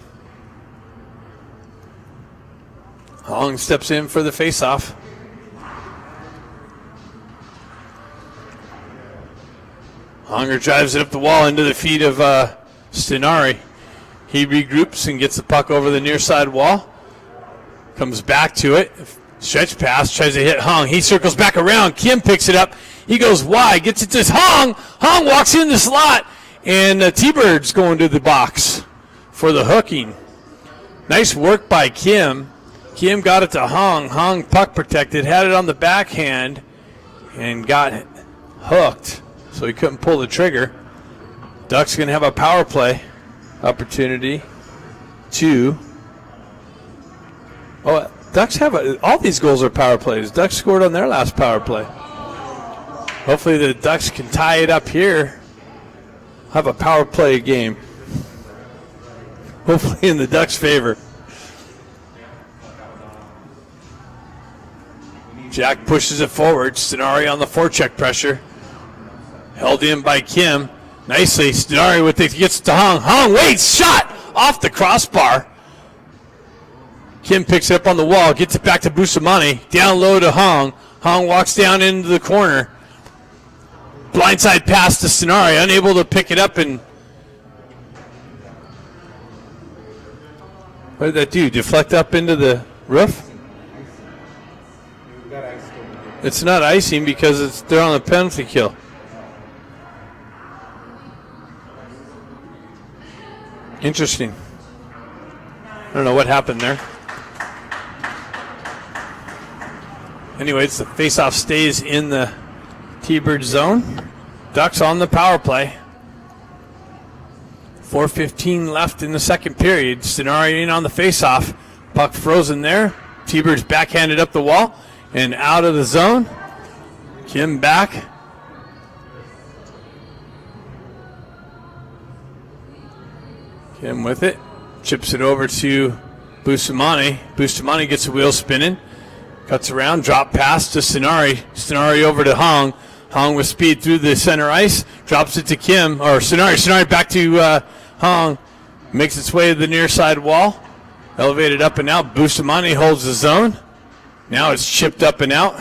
Hong steps in for the faceoff. Honger drives it up the wall into the feet of Stenari. He regroups and gets the puck over the near side wall. Comes back to it. Stretch pass, tries to hit Hong. He circles back around. Kim picks it up. He goes wide, gets it to Hong. Hong walks in the slot. And T-Birds going to the box for the hooking. Nice work by Kim. Kim got it to Hong. Hong puck protected, had it on the backhand, and got hooked. So he couldn't pull the trigger. Ducks going to have a power play opportunity. Ducks have all these goals are power plays. Ducks scored on their last power play. Hopefully the Ducks can tie it up here. Have a power play game. Hopefully in the Ducks' favor. Jack pushes it forward. Stenari on the forecheck pressure. Held in by Kim. Nicely. Stenari with it gets to Hong. Hong waits. Shot off the crossbar. Kim picks it up on the wall. Gets it back to Bustamante. Down low to Hong. Hong walks down into the corner. Blindside pass to Stenari, unable to pick it up, and what did that do? Deflect up into the roof? It's not icing because they're on a penalty kill. Interesting. I don't know what happened there. Anyways, the faceoff stays in the T-Bird zone. Ducks on the power play. 4:15 left in the second period. Stenari in on the faceoff. Puck frozen there. T-Birds backhanded up the wall and out of the zone. Kim back. Kim with it. Chips it over to Bustamante. Bustamante gets the wheel spinning. Cuts around, drop pass to Stenari. Stenari over to Hong. Hong with speed through the center ice. Drops it to Kim, or Stenari. Stenari back to Hong. Makes its way to the near side wall. Elevated up and out. Bustamante holds the zone. Now it's chipped up and out.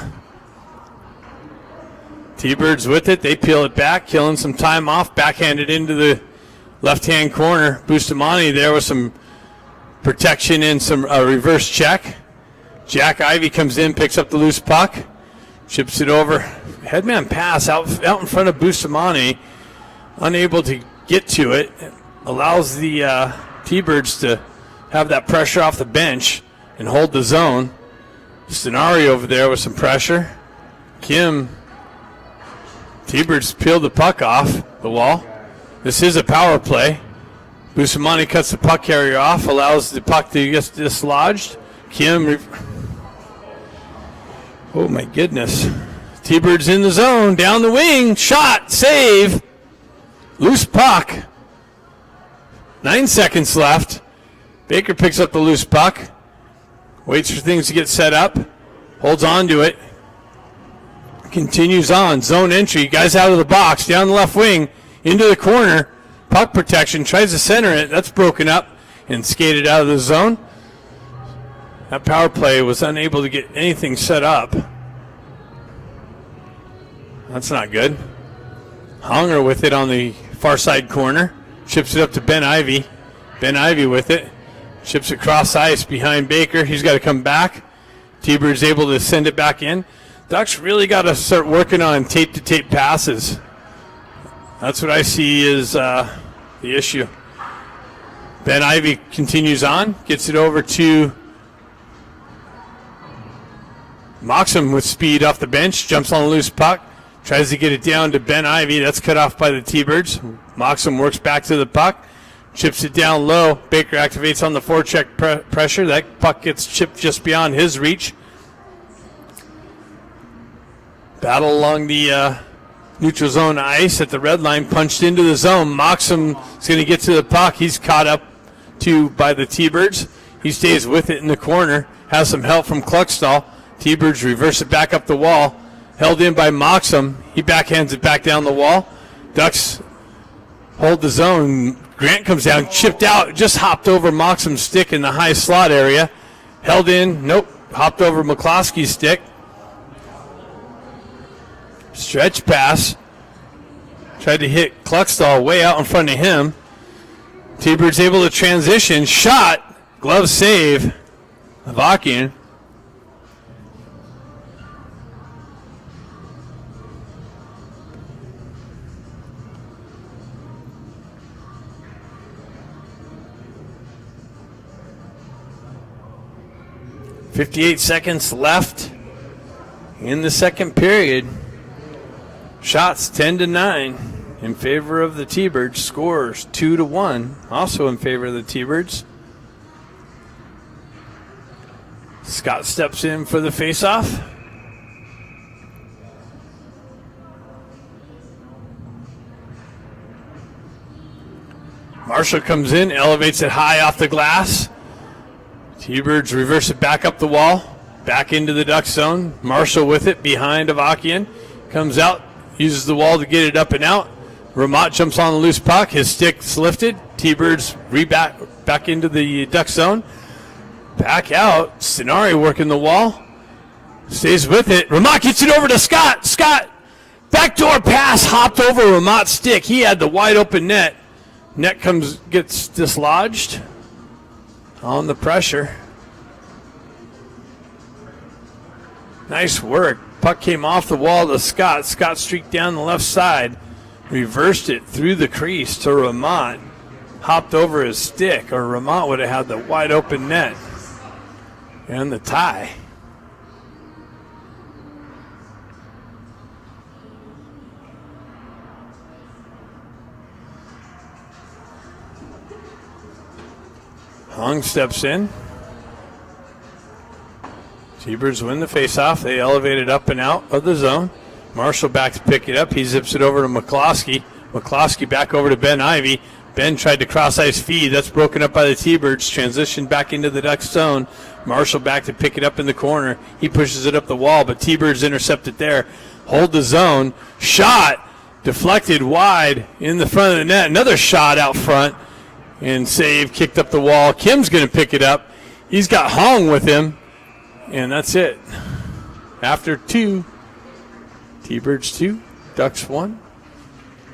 T-Birds with it. They peel it back, killing some time off. Backhanded into the left-hand corner. Bustamante there with some protection and some reverse check. Jack Ivey comes in, picks up the loose puck, chips it over. Headman pass out in front of Bustamante, unable to get to it. Allows the T-Birds to have that pressure off the bench and hold the zone. Stenari over there with some pressure. Kim, T-Birds peeled the puck off the wall. This is a power play. Bustamante cuts the puck carrier off, allows the puck to get dislodged. Kim, oh my goodness. T-Birds in the zone, down the wing, shot, save. Loose puck. 9 seconds left. Baker picks up the loose puck. Waits for things to get set up. Holds on to it. Continues on. Zone entry. Guys out of the box. Down the left wing. Into the corner. Puck protection. Tries to center it. That's broken up and skated out of the zone. That power play was unable to get anything set up. That's not good. Honger with it on the far side corner. Chips it up to Ben Ivey. Ben Ivey with it. Chips across ice behind Baker. He's got to come back. T-Bird's able to send it back in. Ducks really got to start working on tape-to-tape passes. That's what I see is the issue. Ben Ivey continues on. Gets it over to Moxham with speed off the bench. Jumps on a loose puck. Tries to get it down to Ben Ivey. That's cut off by the T-Birds. Moxham works back to the puck. Chips it down low. Baker activates on the forecheck pressure. That puck gets chipped just beyond his reach. Battle along the neutral zone ice at the red line. Punched into the zone. Moxham is going to get to the puck. He's caught up to by the T-Birds. He stays with it in the corner. Has some help from Kluckstall. T-Birds reverse it back up the wall. Held in by Moxham. He backhands it back down the wall. Ducks hold the zone. Grant comes down, chipped out, just hopped over Moxham's stick in the high slot area. Held in, nope, hopped over McCloskey's stick. Stretch pass. Tried to hit Kluckstall way out in front of him. T-Bird's able to transition. Shot. Glove save. Avakian. .58 seconds left in the second period. Shots 10-9 in favor of the T-Birds. Scores 2-1, also in favor of the T-Birds. Scott steps in for the faceoff. Marshall comes in, elevates it high off the glass. T-Birds reverse it back up the wall, back into the Duck zone. Marshall with it behind Avakian. Comes out, uses the wall to get it up and out. Ramat jumps on the loose puck. His stick's lifted. T-Birds back into the Duck zone. Back out. Stenari working the wall. Stays with it. Ramat gets it over to Scott. Scott, backdoor pass, hopped over Ramat's stick. He had the wide open net. Net gets dislodged on the pressure. Nice work. Puck came off the wall to Scott. Scott streaked down the left side. Reversed it through the crease to Ramat. Hopped over his stick, or Ramat would have had the wide open net. And the tie. Hung steps in. T-Birds win the faceoff. They elevate it up and out of the zone. Marshall back to pick it up. He zips it over to McCloskey. McCloskey back over to Ben Ivy. Ben tried to cross ice feed. That's broken up by the T-Birds. Transition back into the Ducks zone. Marshall back to pick it up in the corner. He pushes it up the wall, but T-Birds intercept it there. Hold the zone. Shot. Deflected wide in the front of the net. Another shot out front. And save. Kicked up the wall. Kim's going to pick it up. He's got Hong with him. And that's it. After 2. T-Birds 2. Ducks 1.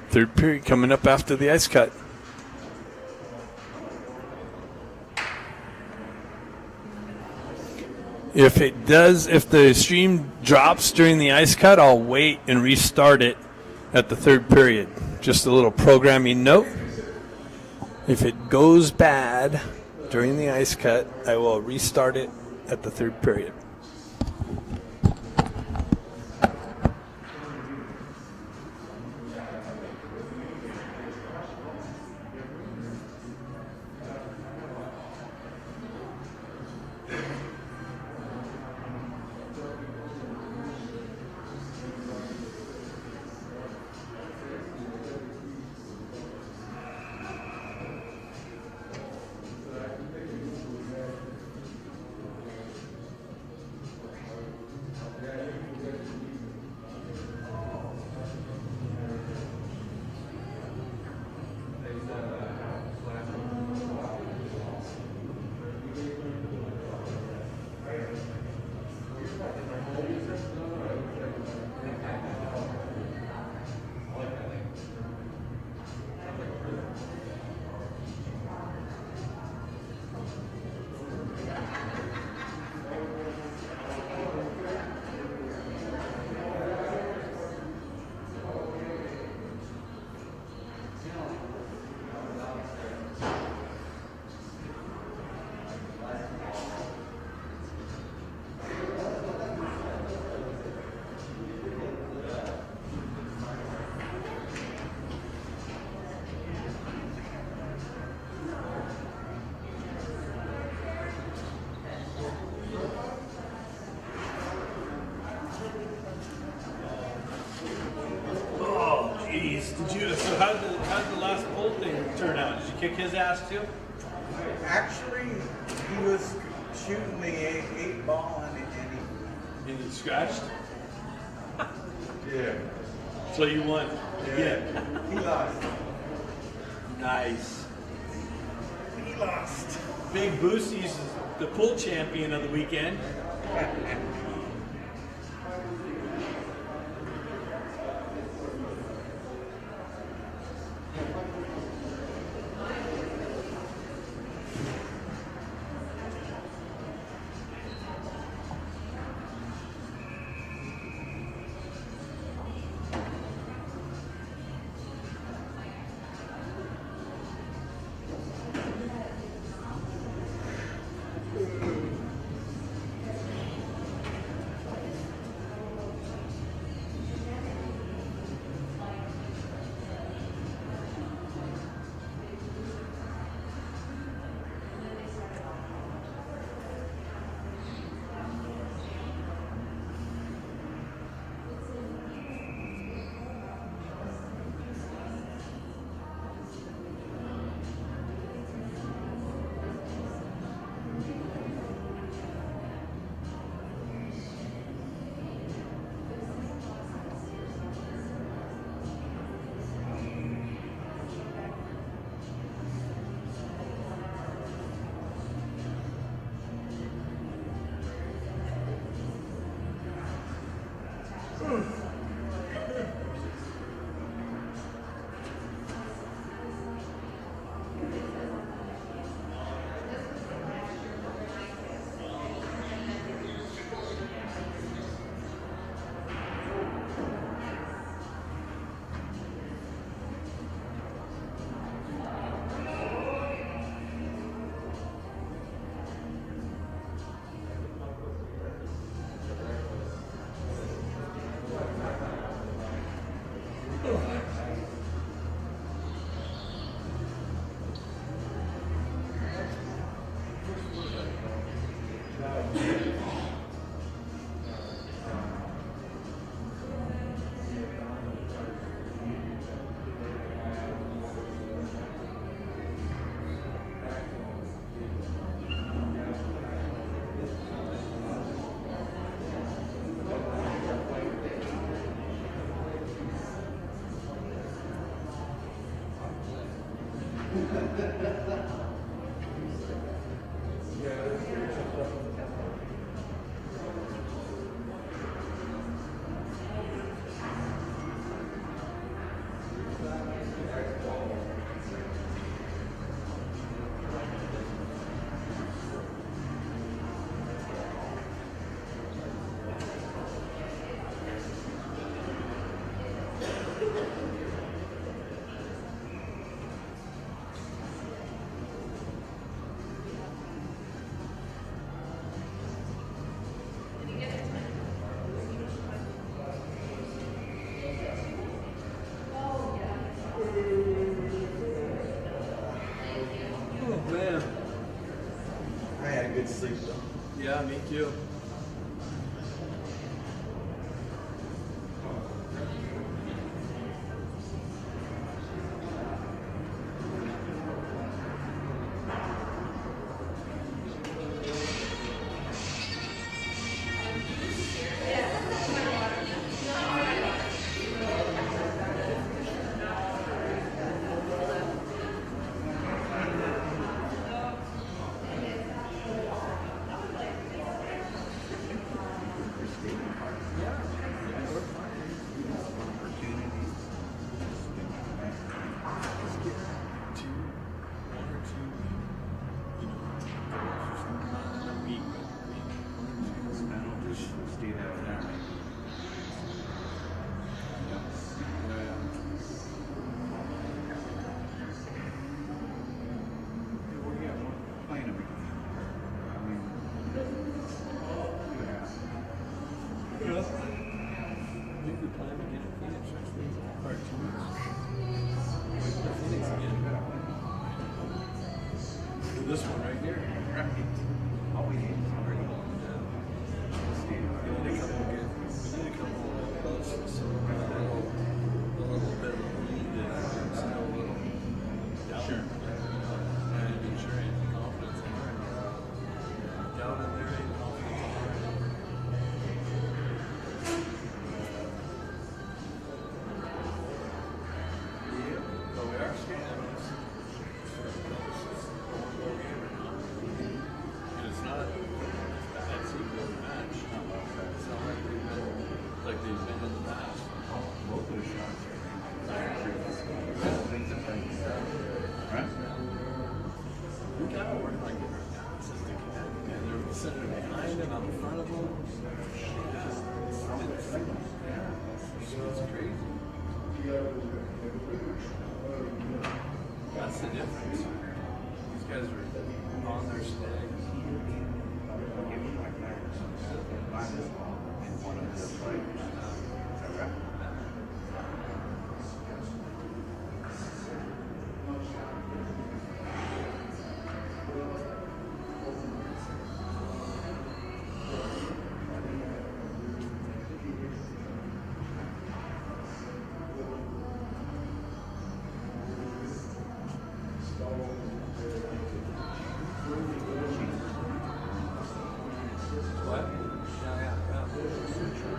Third period coming up after the ice cut. If the stream drops during the ice cut, I'll wait and restart it at the third period. Just a little programming note. If it goes bad during the ice cut, I will restart it at the third period. Jeez, did you? So how did the last poll thing turn out? Did you kick his ass too? Actually, he was shooting the eight ball and And you scratched? yeah, So you won. Yeah. he lost. Nice. He lost. Big Boosie's the pool champion of the weekend. Oh man. I had a good sleep though. Yeah, me too. That's the difference. These guys are on their stags. What? Yeah.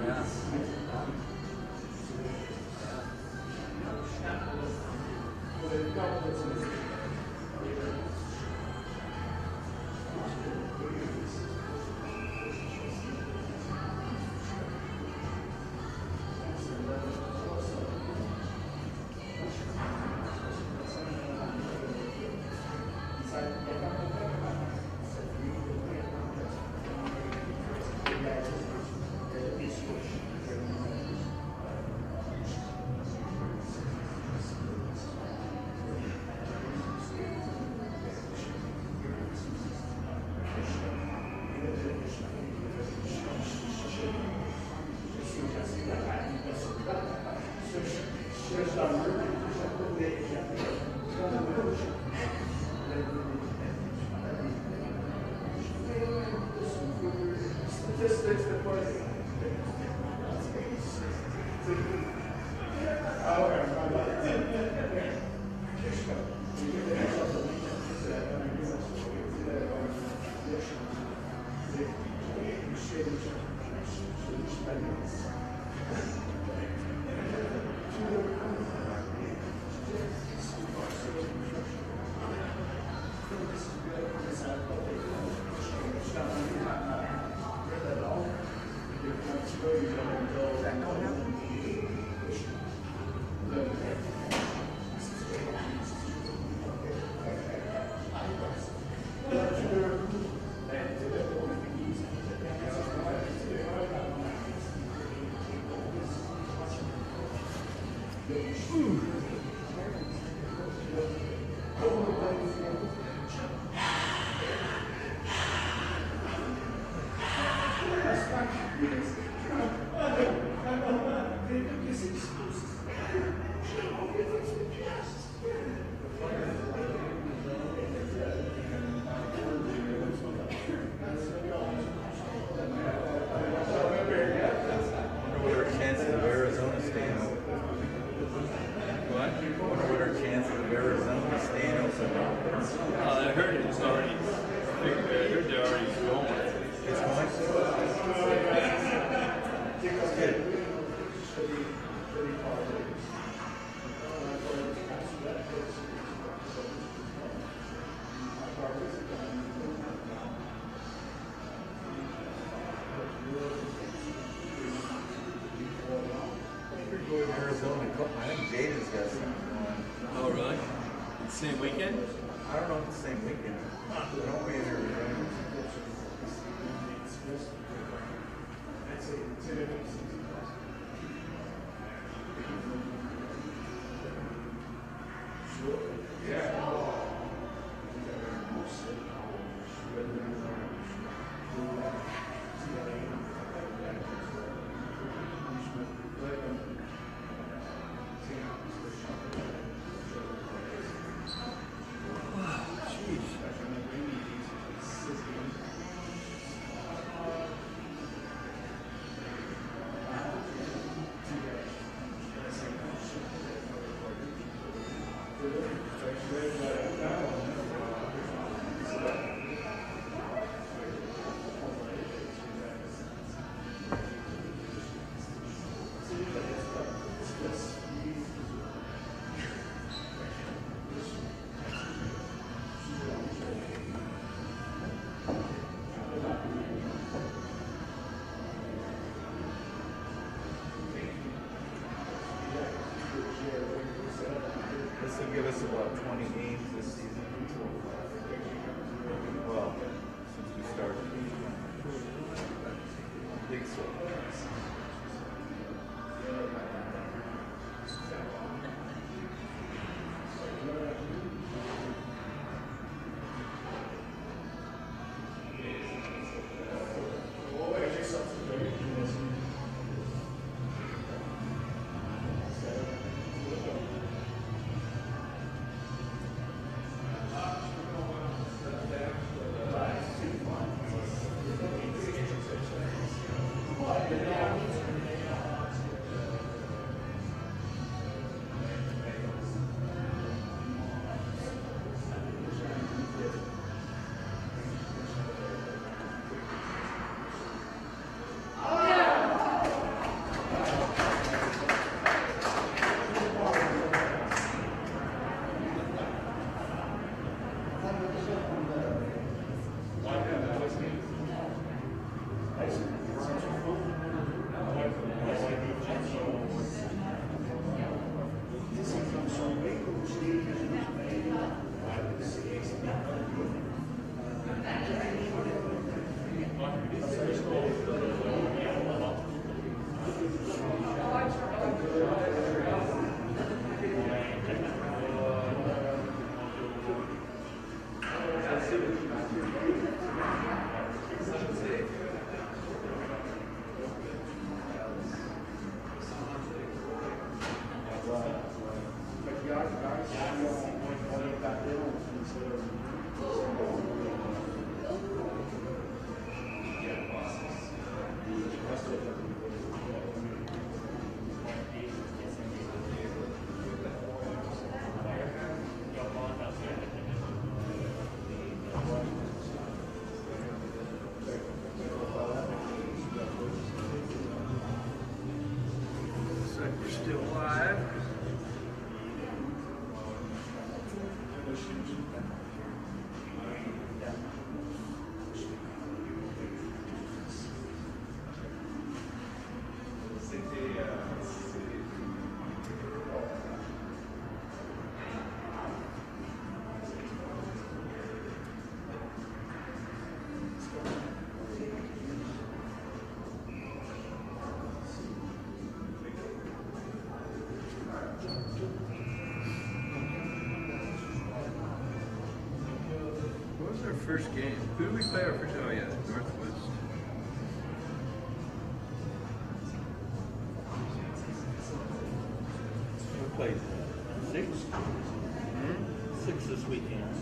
I heard it's already. I heard they're already going. It's going. It's good. Arizona, I think Jaden's got something going. Oh, really? Same weekend? I don't know if it's the same weekend. Don't be in Arizona. This will give us about 20 games this season. Well, since we started. I think so. Still alive. What was our first game? Who did we play our first? Oh yeah, Northwest. We played 6. 6 this weekend.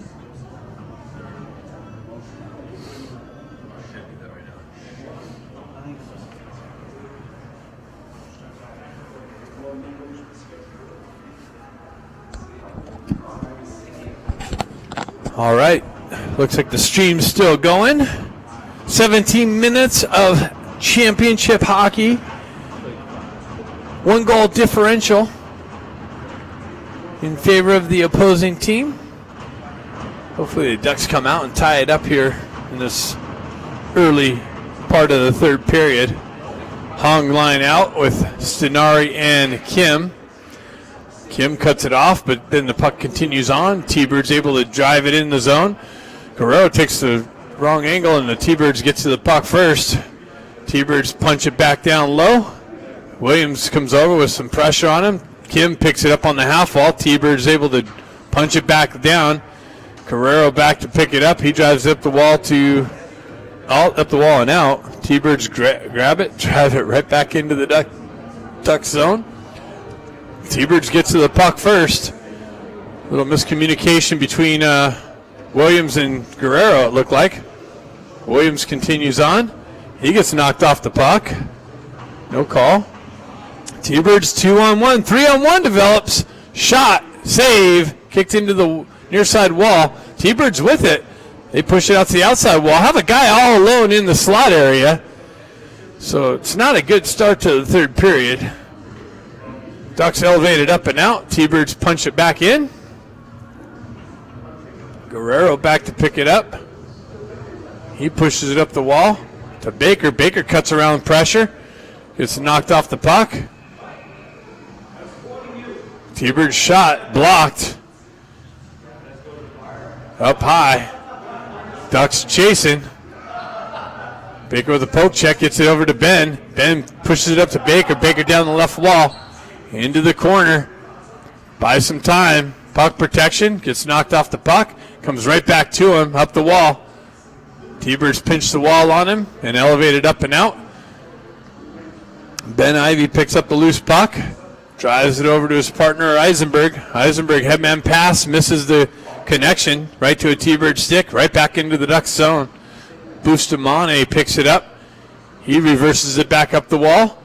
I can't do that right now. I think so. All right. Looks like the stream's still going. 17 minutes of championship hockey. 1 goal differential in favor of the opposing team. Hopefully the Ducks come out and tie it up here in this early part of the third period. Hong line out with Stenari and Kim. Kim cuts it off, but then the puck continues on. T-Bird's able to drive it in the zone. Guerrero takes the wrong angle, and the T-Birds get to the puck first. T-Birds punch it back down low. Williams comes over with some pressure on him. Kim picks it up on the half wall. T-Bird's able to punch it back down. Guerrero back to pick it up. He drives up the wall and out. T-Birds grab it, drive it right back into the Duck zone. T-Birds gets to the puck first. Little miscommunication between Williams and Guerrero, it looked like. Williams continues on. He gets knocked off the puck. No call. T-Birds 2-on-1. 3-on-1 develops. Shot. Save. Kicked into the near side wall. T-Birds with it. They push it out to the outside wall. Have a guy all alone in the slot area. So it's not a good start to the third period. Ducks elevated up and out. T-Birds punch it back in. Guerrero back to pick it up. He pushes it up the wall to Baker. Baker cuts around pressure. Gets knocked off the puck. T-Birds shot blocked. Up high. Ducks chasing. Baker with a poke check, gets it over to Ben. Ben pushes it up to Baker. Baker down the left wall. Into the corner. Buys some time. Puck protection. Gets knocked off the puck. Comes right back to him. Up the wall. T-Birds pinch the wall on him and elevated up and out. Ben Ivy picks up the loose puck. Drives it over to his partner Eisenberg. Eisenberg headman pass. Misses the connection. Right to a T-Bird stick. Right back into the Ducks zone. Bustamante picks it up. He reverses it back up the wall.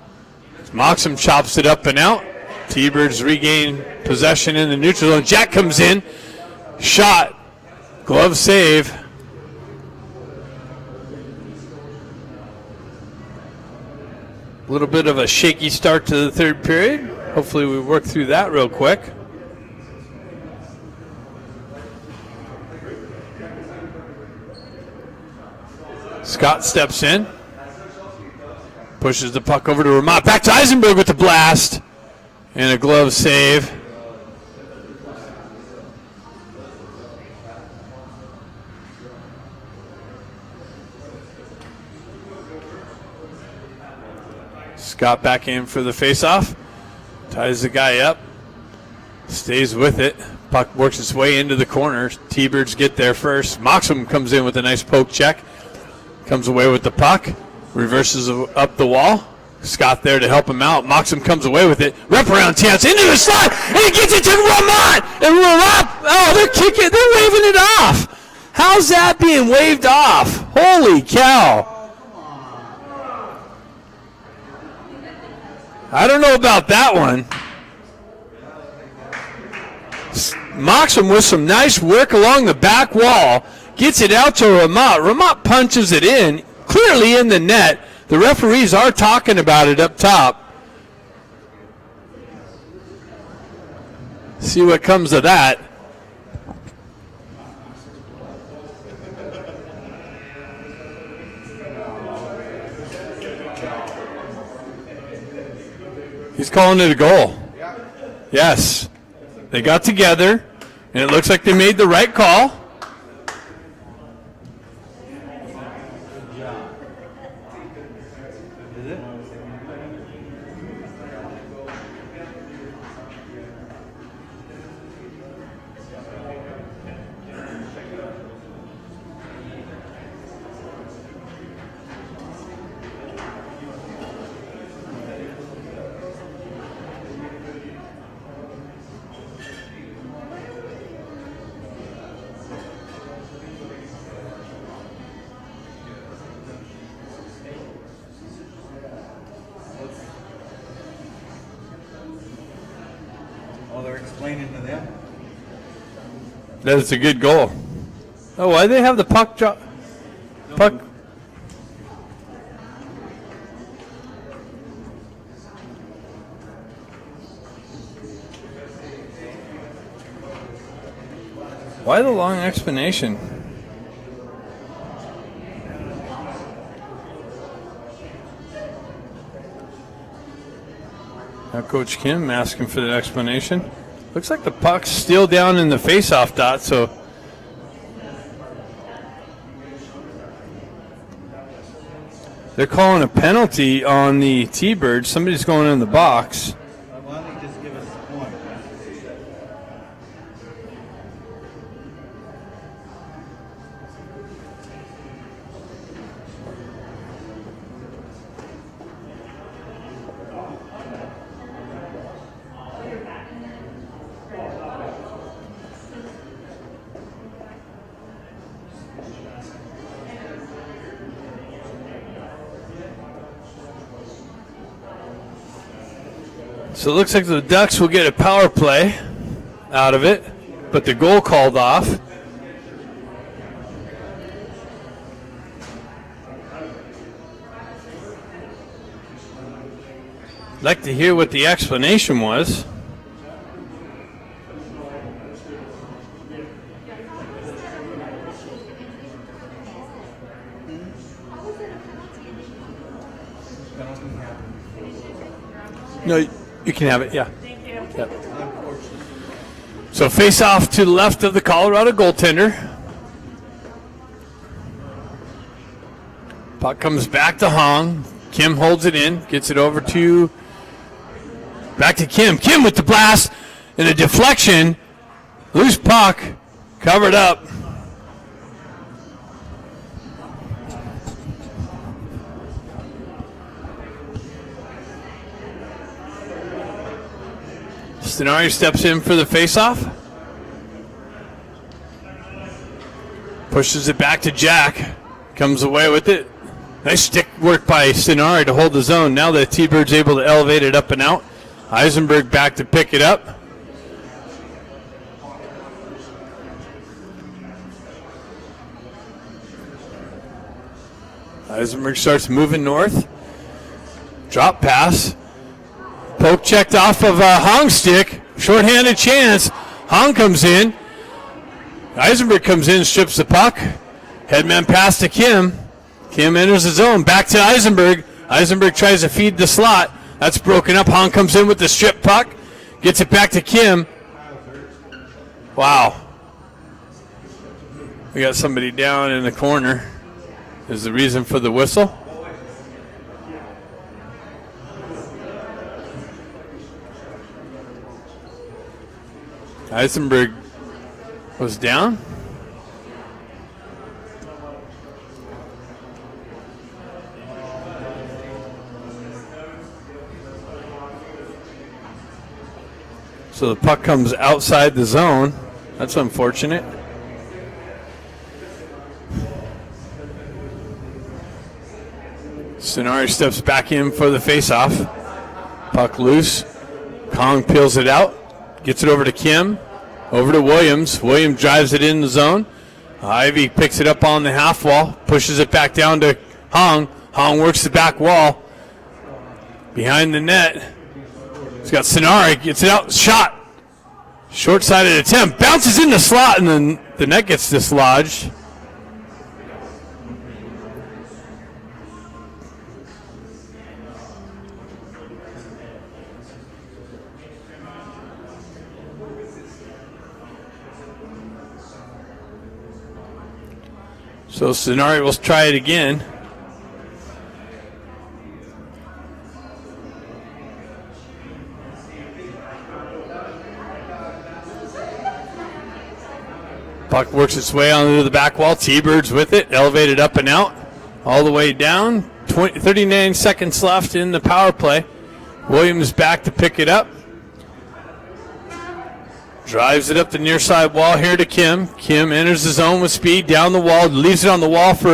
Moxham chops it up and out. T-Birds regain possession in the neutral zone. Jack comes in. Shot. Glove save. A little bit of a shaky start to the third period. Hopefully we work through that real quick. Scott steps in. Pushes the puck over to Ramat. Back to Eisenberg with the blast. And a glove save. Scott back in for the faceoff. Ties the guy up. Stays with it. Puck works its way into the corner. T-Birds get there first. Moxham comes in with a nice poke check. Comes away with the puck. Reverses up the wall. Scott there to help him out. Moxham comes away with it. Wraparound chance into the slot. And he gets it to Ramat. And Ramat, oh, they're kicking. They're waving it off. How's that being waved off? Holy cow. I don't know about that one. Moxham with some nice work along the back wall. Gets it out to Ramat. Ramat punches it in. Clearly in the net. The referees are talking about it up top. See what comes of that. He's calling it a goal. Yes. They got together, and it looks like they made the right call. Oh, they're explaining to them. That's a good goal. Oh, why do they have the puck drop? Puck. Why the long explanation? Now Coach Kim asking for the explanation. Looks like the puck's still down in the face-off dot, so they're calling a penalty on the T-Bird. Somebody's going in the box. Why don't you just give us one? So it looks like the Ducks will get a power play out of it, but the goal called off. I'd like to hear what the explanation was. No, you can have it, yeah. Thank you. Yep. So face off to the left of the Colorado goaltender. Puck comes back to Hong. Kim holds it in, gets it over to back to Kim. Kim with the blast and a deflection. Loose puck, covered up. Stenari steps in for the faceoff. Pushes it back to Jack. Comes away with it. Nice stick work by Stenari to hold the zone. Now the T-Bird's able to elevate it up and out. Eisenberg back to pick it up. Eisenberg starts moving north. Drop pass. Poke checked off of Hong's stick. Shorthanded chance. Hong comes in. Eisenberg comes in, strips the puck. Headman pass to Kim. Kim enters the zone. Back to Eisenberg. Eisenberg tries to feed the slot. That's broken up. Hong comes in with the strip puck. Gets it back to Kim. Wow. We got somebody down in the corner. Is the reason for the whistle. Eisenberg was down. So the puck comes outside the zone. That's unfortunate. Stenari steps back in for the faceoff. Puck loose. Kong peels it out. Gets it over to Kim. Over to Williams. Williams drives it in the zone. Ivy picks it up on the half wall. Pushes it back down to Hong. Hong works the back wall. Behind the net. He's got Stenari. Gets it out. Shot. Short-sided attempt, bounces in the slot, and then the net gets dislodged. So Stenari will try it again. Puck works its way onto the back wall. T-Birds with it, elevated up and out, all the way down. 39 seconds left in the power play. Williams back to pick it up. Drives it up the near side wall here to Kim. Kim enters the zone with speed, down the wall, leaves it on the wall for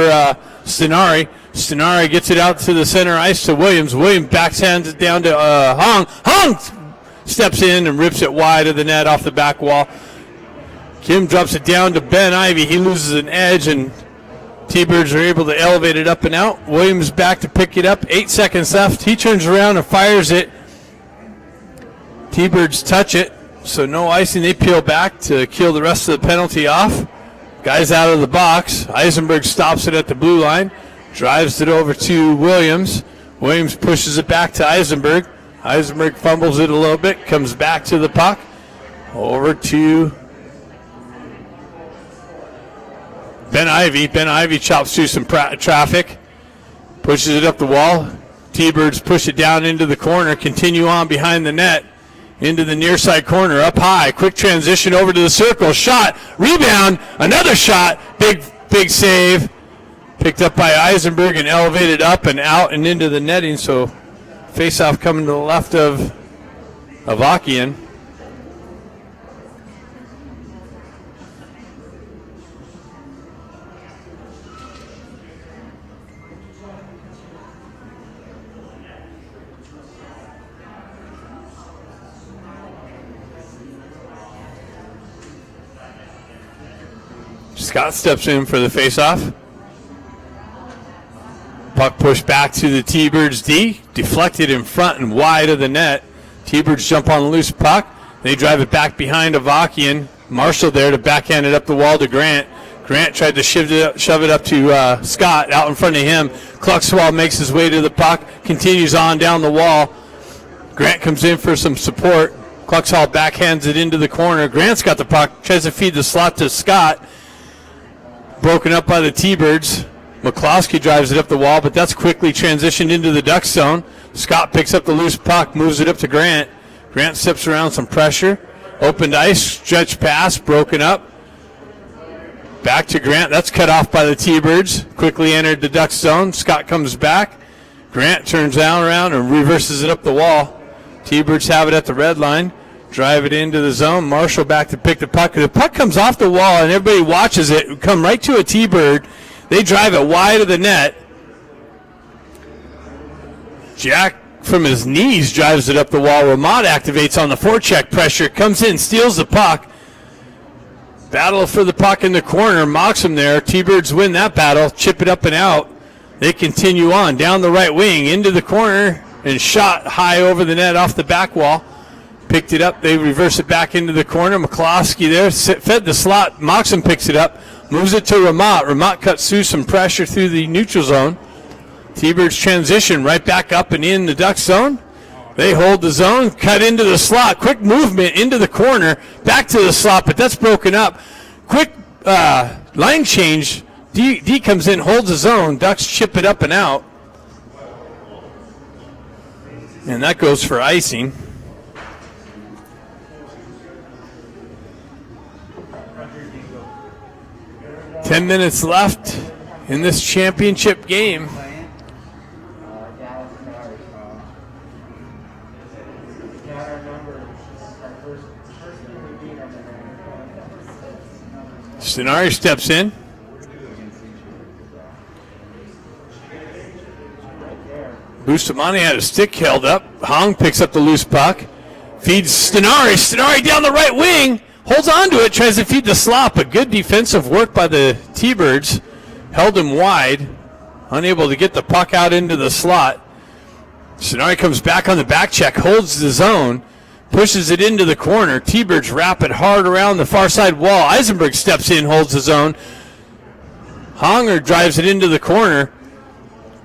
Stenari. Stenari gets it out to the center ice to Williams. Williams backhands it down to Hong. Hong steps in and rips it wide of the net off the back wall. Kim drops it down to Ben Ivy. He loses an edge, and T-Birds are able to elevate it up and out. Williams back to pick it up. 8 seconds left. He turns around and fires it. T-Birds touch it, so no icing. They peel back to kill the rest of the penalty off. Guys out of the box. Eisenberg stops it at the blue line. Drives it over to Williams. Williams pushes it back to Eisenberg. Eisenberg fumbles it a little bit. Comes back to the puck. Over to Ben Ivy. Ben Ivy chops through some traffic, pushes it up the wall. T-Birds push it down into the corner, continue on behind the net, into the near side corner, up high. Quick transition over to the circle. Shot, rebound, another shot. Big save. Picked up by Eisenberg and elevated up and out and into the netting. So face-off coming to the left of Avakian. Scott steps in for the faceoff. Puck pushed back to the T-Birds D. Deflected in front and wide of the net. T-Birds jump on the loose puck. They drive it back behind Avakian. Marshall there to backhand it up the wall to Grant. Grant tried to shove it up to Scott out in front of him. Kluxwall makes his way to the puck. Continues on down the wall. Grant comes in for some support. Kluxwall backhands it into the corner. Grant's got the puck. Tries to feed the slot to Scott. Broken up by the T-Birds. McCloskey drives it up the wall, but that's quickly transitioned into the Duck zone. Scott picks up the loose puck, moves it up to Grant. Grant steps around some pressure. Opened ice, stretch pass, broken up. Back to Grant. That's cut off by the T-Birds. Quickly entered the Duck zone. Scott comes back. Grant turns around and reverses it up the wall. T-Birds have it at the red line. Drive it into the zone. Marshall back to pick the puck. The puck comes off the wall, and everybody watches it. Come right to a T-Bird. They drive it wide of the net. Jack, from his knees, drives it up the wall. Ramat activates on the forecheck pressure. Comes in, steals the puck. Battle for the puck in the corner. Mocks him there. T-Birds win that battle. Chip it up and out. They continue on down the right wing into the corner and shot high over the net off the back wall. Picked it up. They reverse it back into the corner. McCloskey there. Fed the slot. Moxon picks it up. Moves it to Ramat. Ramat cuts through some pressure through the neutral zone. T-Birds transition right back up and in the Duck zone. They hold the zone. Cut into the slot. Quick movement into the corner. Back to the slot, but that's broken up. Quick line change. D comes in, holds the zone. Ducks chip it up and out. And that goes for icing. 10 minutes left in this championship game. Stenari steps in. Bustamante had a stick held up. Hong picks up the loose puck. Feeds Stenari. Stenari down the right wing. Holds on to it, tries to feed the slot, but good defensive work by the T-Birds. Held him wide, unable to get the puck out into the slot. Stenari comes back on the back check, holds the zone. pushes it into the corner. T-Birds wrap it hard around the far side wall. Eisenberg steps in, holds his own. Honger drives it into the corner.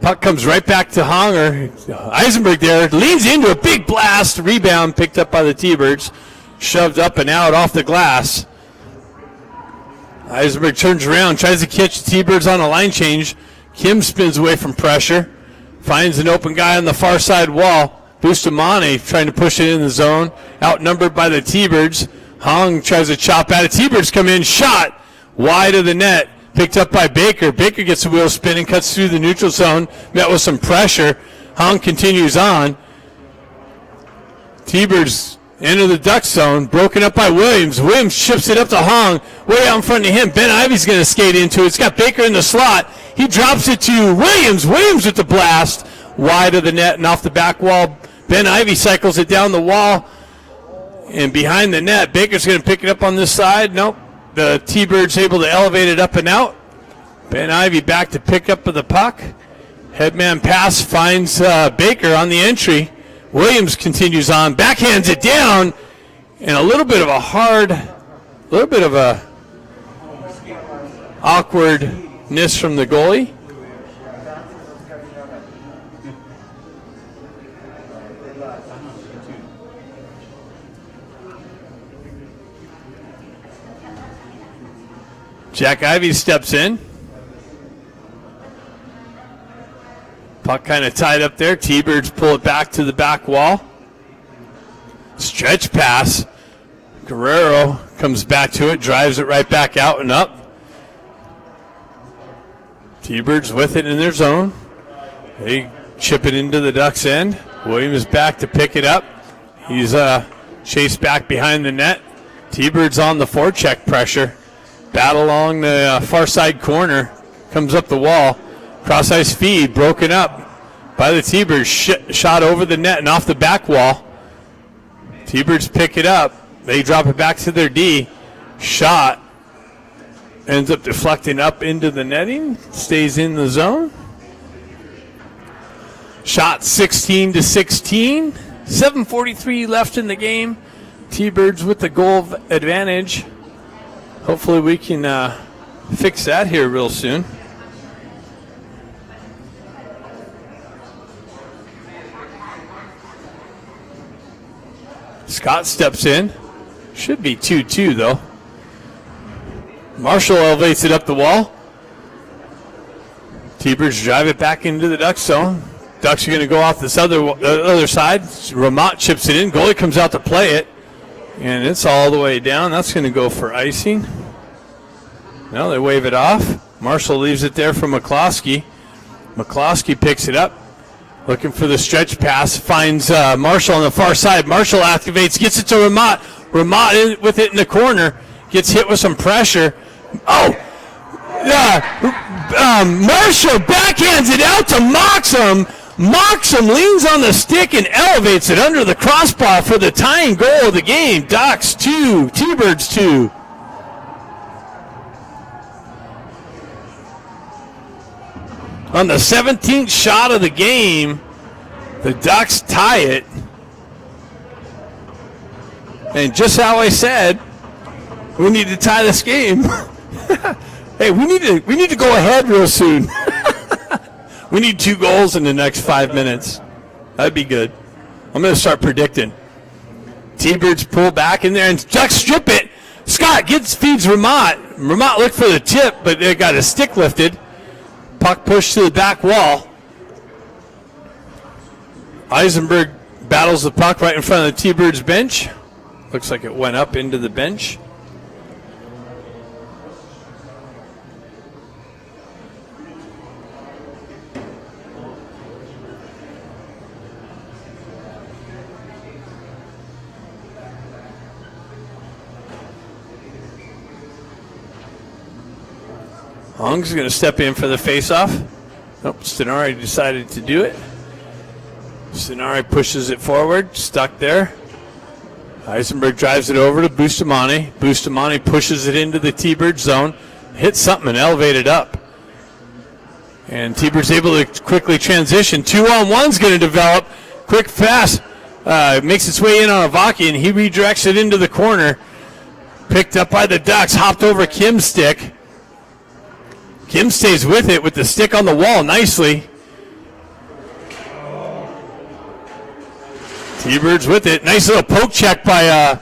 Puck comes right back to Honger. Eisenberg there leans into a big blast. Rebound picked up by the T-Birds. Shoved up and out off the glass. Eisenberg turns around, tries to catch the T-Birds on a line change. Kim spins away from pressure. Finds an open guy on the far side wall. Bustamante trying to push it in the zone. Outnumbered by the T-Birds. Hong tries to chop at it. T-Birds come in, shot wide of the net. Picked up by Baker. Baker gets the wheel spinning, cuts through the neutral zone. Met with some pressure. Hong continues on. T-Birds enter the Duck zone. Broken up by Williams. Williams ships it up to Hong. Way out in front of him. Ben Ivy's going to skate into it. It's got Baker in the slot. He drops it to Williams. Williams with the blast. Wide of the net and off the back wall. Ben Ivy cycles it down the wall. And behind the net, Baker's going to pick it up on this side. Nope. The T-Birds able to elevate it up and out. Ben Ivy back to pick up of the puck. Headman pass finds Baker on the entry. Williams continues on, backhands it down, and a little bit of a awkwardness from the goalie. Jack Ivy steps in. Puck kind of tied up there. T-Birds pull it back to the back wall. Stretch pass. Guerrero comes back to it, drives it right back out and up. T-Birds with it in their zone. They chip it into the Ducks' end. Williams back to pick it up. He's chased back behind the net. T-Birds on the forecheck pressure. Battle along the far side corner. Comes up the wall. Cross ice feed broken up by the T-Birds. Shot over the net and off the back wall. T-Birds pick it up. They drop it back to their D. Shot ends up deflecting up into the netting. Stays in the zone. Shot 16-16. 7:43 left in the game. T-Birds with the goal advantage. Hopefully we can fix that here real soon. Scott steps in. Should be 2-2 though. Marshall elevates it up the wall. T-Birds drive it back into the Duck zone. Ducks are going to go off this other side. Ramat chips it in. Goalie comes out to play it. And it's all the way down. That's going to go for icing. Now they wave it off. Marshall leaves it there for McCloskey. McCloskey picks it up. Looking for the stretch pass. Finds Marshall on the far side. Marshall activates. Gets it to Ramat. Ramat with it in the corner. Gets hit with some pressure. Oh! Marshall backhands it out to Moxham. Moxham leans on the stick and elevates it under the crossbar for the tying goal of the game. Ducks 2, T-Birds 2. On the 17th shot of the game, the Ducks tie it. And just how I said, we need to tie this game. Hey, we need to go ahead real soon. We need 2 goals in the next 5 minutes. That'd be good. I'm going to start predicting. T-Birds pull back in there and Ducks strip it. Scott feeds Ramat. Ramat looked for the tip, but they got his stick lifted. Puck pushed to the back wall. Eisenberg battles the puck right in front of the T-Birds bench. Looks like it went up into the bench. Hong's going to step in for the face-off. Nope, Stenari decided to do it. Stenari pushes it forward, stuck there. Eisenberg drives it over to Bustamante. Bustamante pushes it into the T-Bird zone. Hits something and elevated up. And T-Bird's able to quickly transition. 2-on-1's going to develop. Quick pass. makes its way in on Avakian. He redirects it into the corner. Picked up by the Ducks, hopped over Kim's stick. Kim stays with it with the stick on the wall nicely. T-Birds with it. Nice little poke check by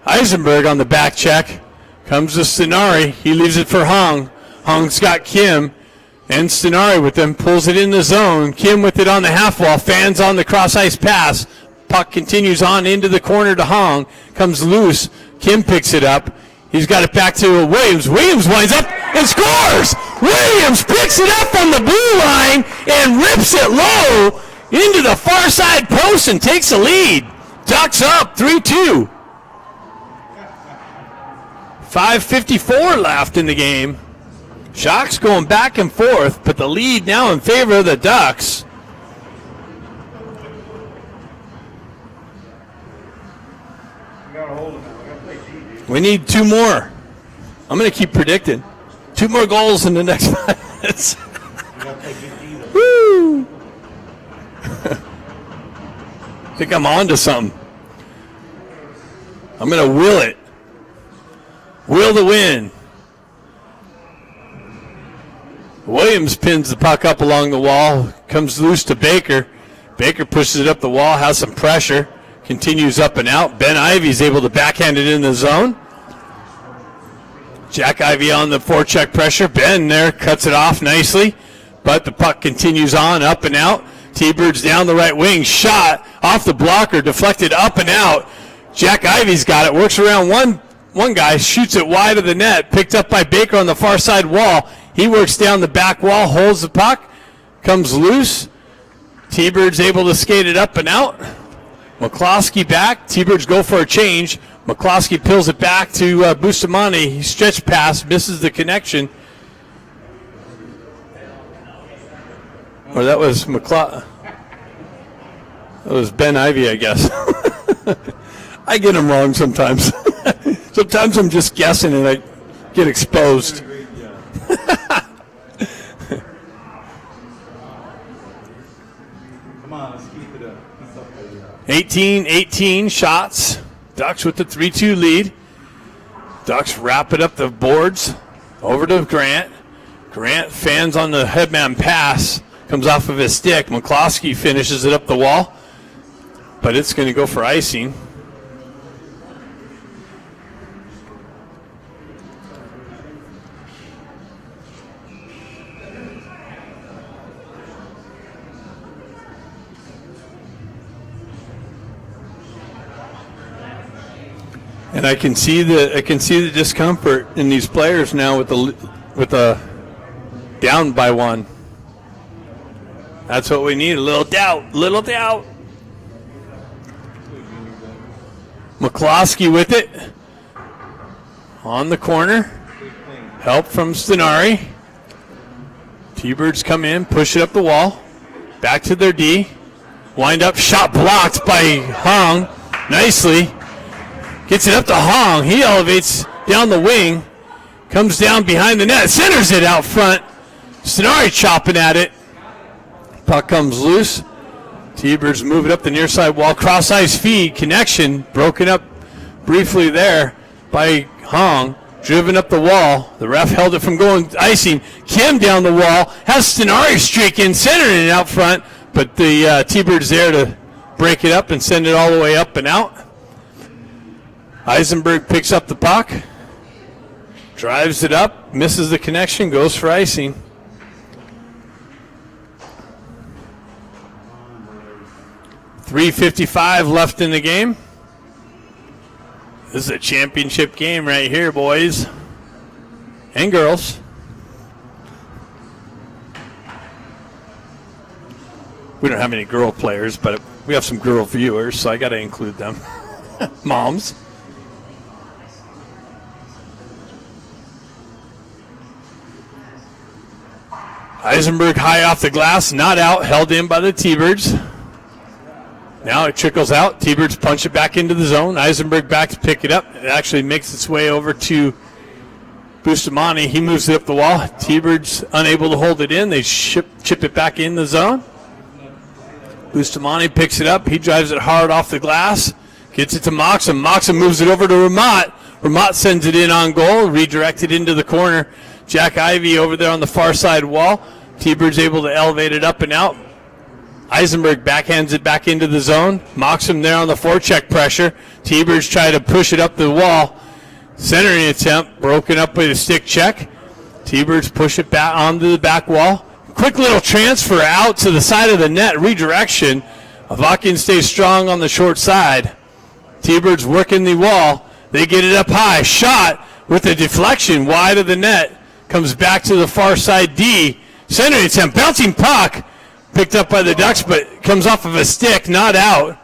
Eisenberg on the back check. Comes to Stenari. He leaves it for Hong. Hong's got Kim and Stenari with him. Pulls it in the zone. Kim with it on the half wall. Fans on the cross ice pass. Puck continues on into the corner to Hong. Comes loose. Kim picks it up. He's got it back to Williams. Williams winds up and scores! Williams picks it up on the blue line and rips it low into the far side post and takes the lead. Ducks up 3-2. 5:54 left in the game. Shots going back and forth, but the lead now in favor of the Ducks. We need 2 more. I'm going to keep predicting. 2 more goals in the next 5 minutes. Woo! I think I'm on to something. I'm going to will it. Will the win. Williams pins the puck up along the wall. Comes loose to Baker. Baker pushes it up the wall, has some pressure. Continues up and out. Ben Ivey's able to backhand it in the zone. Jack Ivey on the forecheck pressure. Ben there cuts it off nicely. But the puck continues on, up and out. T-Birds down the right wing. Shot off the blocker, deflected up and out. Jack Ivey's got it. Works around one guy, shoots it wide of the net. Picked up by Baker on the far side wall. He works down the back wall, holds the puck. Comes loose. T-Birds able to skate it up and out. McCloskey back. T-Birds go for a change. McCloskey pulls it back to Bustamante. He stretch pass, misses the connection. Or that was That was Ben Ivey, I guess. I get them wrong sometimes. Sometimes I'm just guessing and I get exposed. Come on, let's keep it up. 18 shots. Ducks with the 3-2 lead. Ducks wrap it up the boards. Over to Grant. Grant fans on the headman pass. Comes off of his stick. McCloskey finishes it up the wall. But it's going to go for icing. And I can see the discomfort in these players now with the down by 1. That's what we need, a little doubt. McCloskey with it. On the corner. Help from Stenari. T-Birds come in, push it up the wall. Back to their D. Wind up, shot blocked by Hong. Nicely. Gets it up to Hong. He elevates down the wing. Comes down behind the net. Centers it out front. Stenari chopping at it. Puck comes loose. T-Birds move it up the near side wall. Cross ice feed. Connection. Broken up briefly there by Hong. Driven up the wall. The ref held it from going icing. Kim down the wall. Has Stenari streaking. Centering it out front. But the T-Birds there to break it up and send it all the way up and out. Eisenberg picks up the puck, drives it up, misses the connection, goes for icing. .355 left in the game. This is a championship game right here, boys and girls. We don't have any girl players, but we have some girl viewers, so I got to include them. Moms. Eisenberg high off the glass, not out, held in by the T-Birds. Now it trickles out. T-Birds punch it back into the zone. Eisenberg back to pick it up. It actually makes its way over to Bustamante. He moves it up the wall. T-Birds unable to hold it in. They chip it back in the zone. Bustamante picks it up. He drives it hard off the glass. Gets it to Moxham. Moxham moves it over to Ramat. Ramat sends it in on goal. Redirected into the corner. Jack Ivey over there on the far side wall. T-Bird's able to elevate it up and out. Eisenberg backhands it back into the zone. Moxham there on the forecheck pressure. T-Bird's trying to push it up the wall. Centering attempt. Broken up with a stick check. T-Birds push it back onto the back wall. Quick little transfer out to the side of the net. Redirection. Avakian stays strong on the short side. T-Birds working the wall. They get it up high. Shot with a deflection wide of the net. Comes back to the far side D. Centering attempt. Bouncing puck. Picked up by the Ducks, but comes off of a stick. Not out.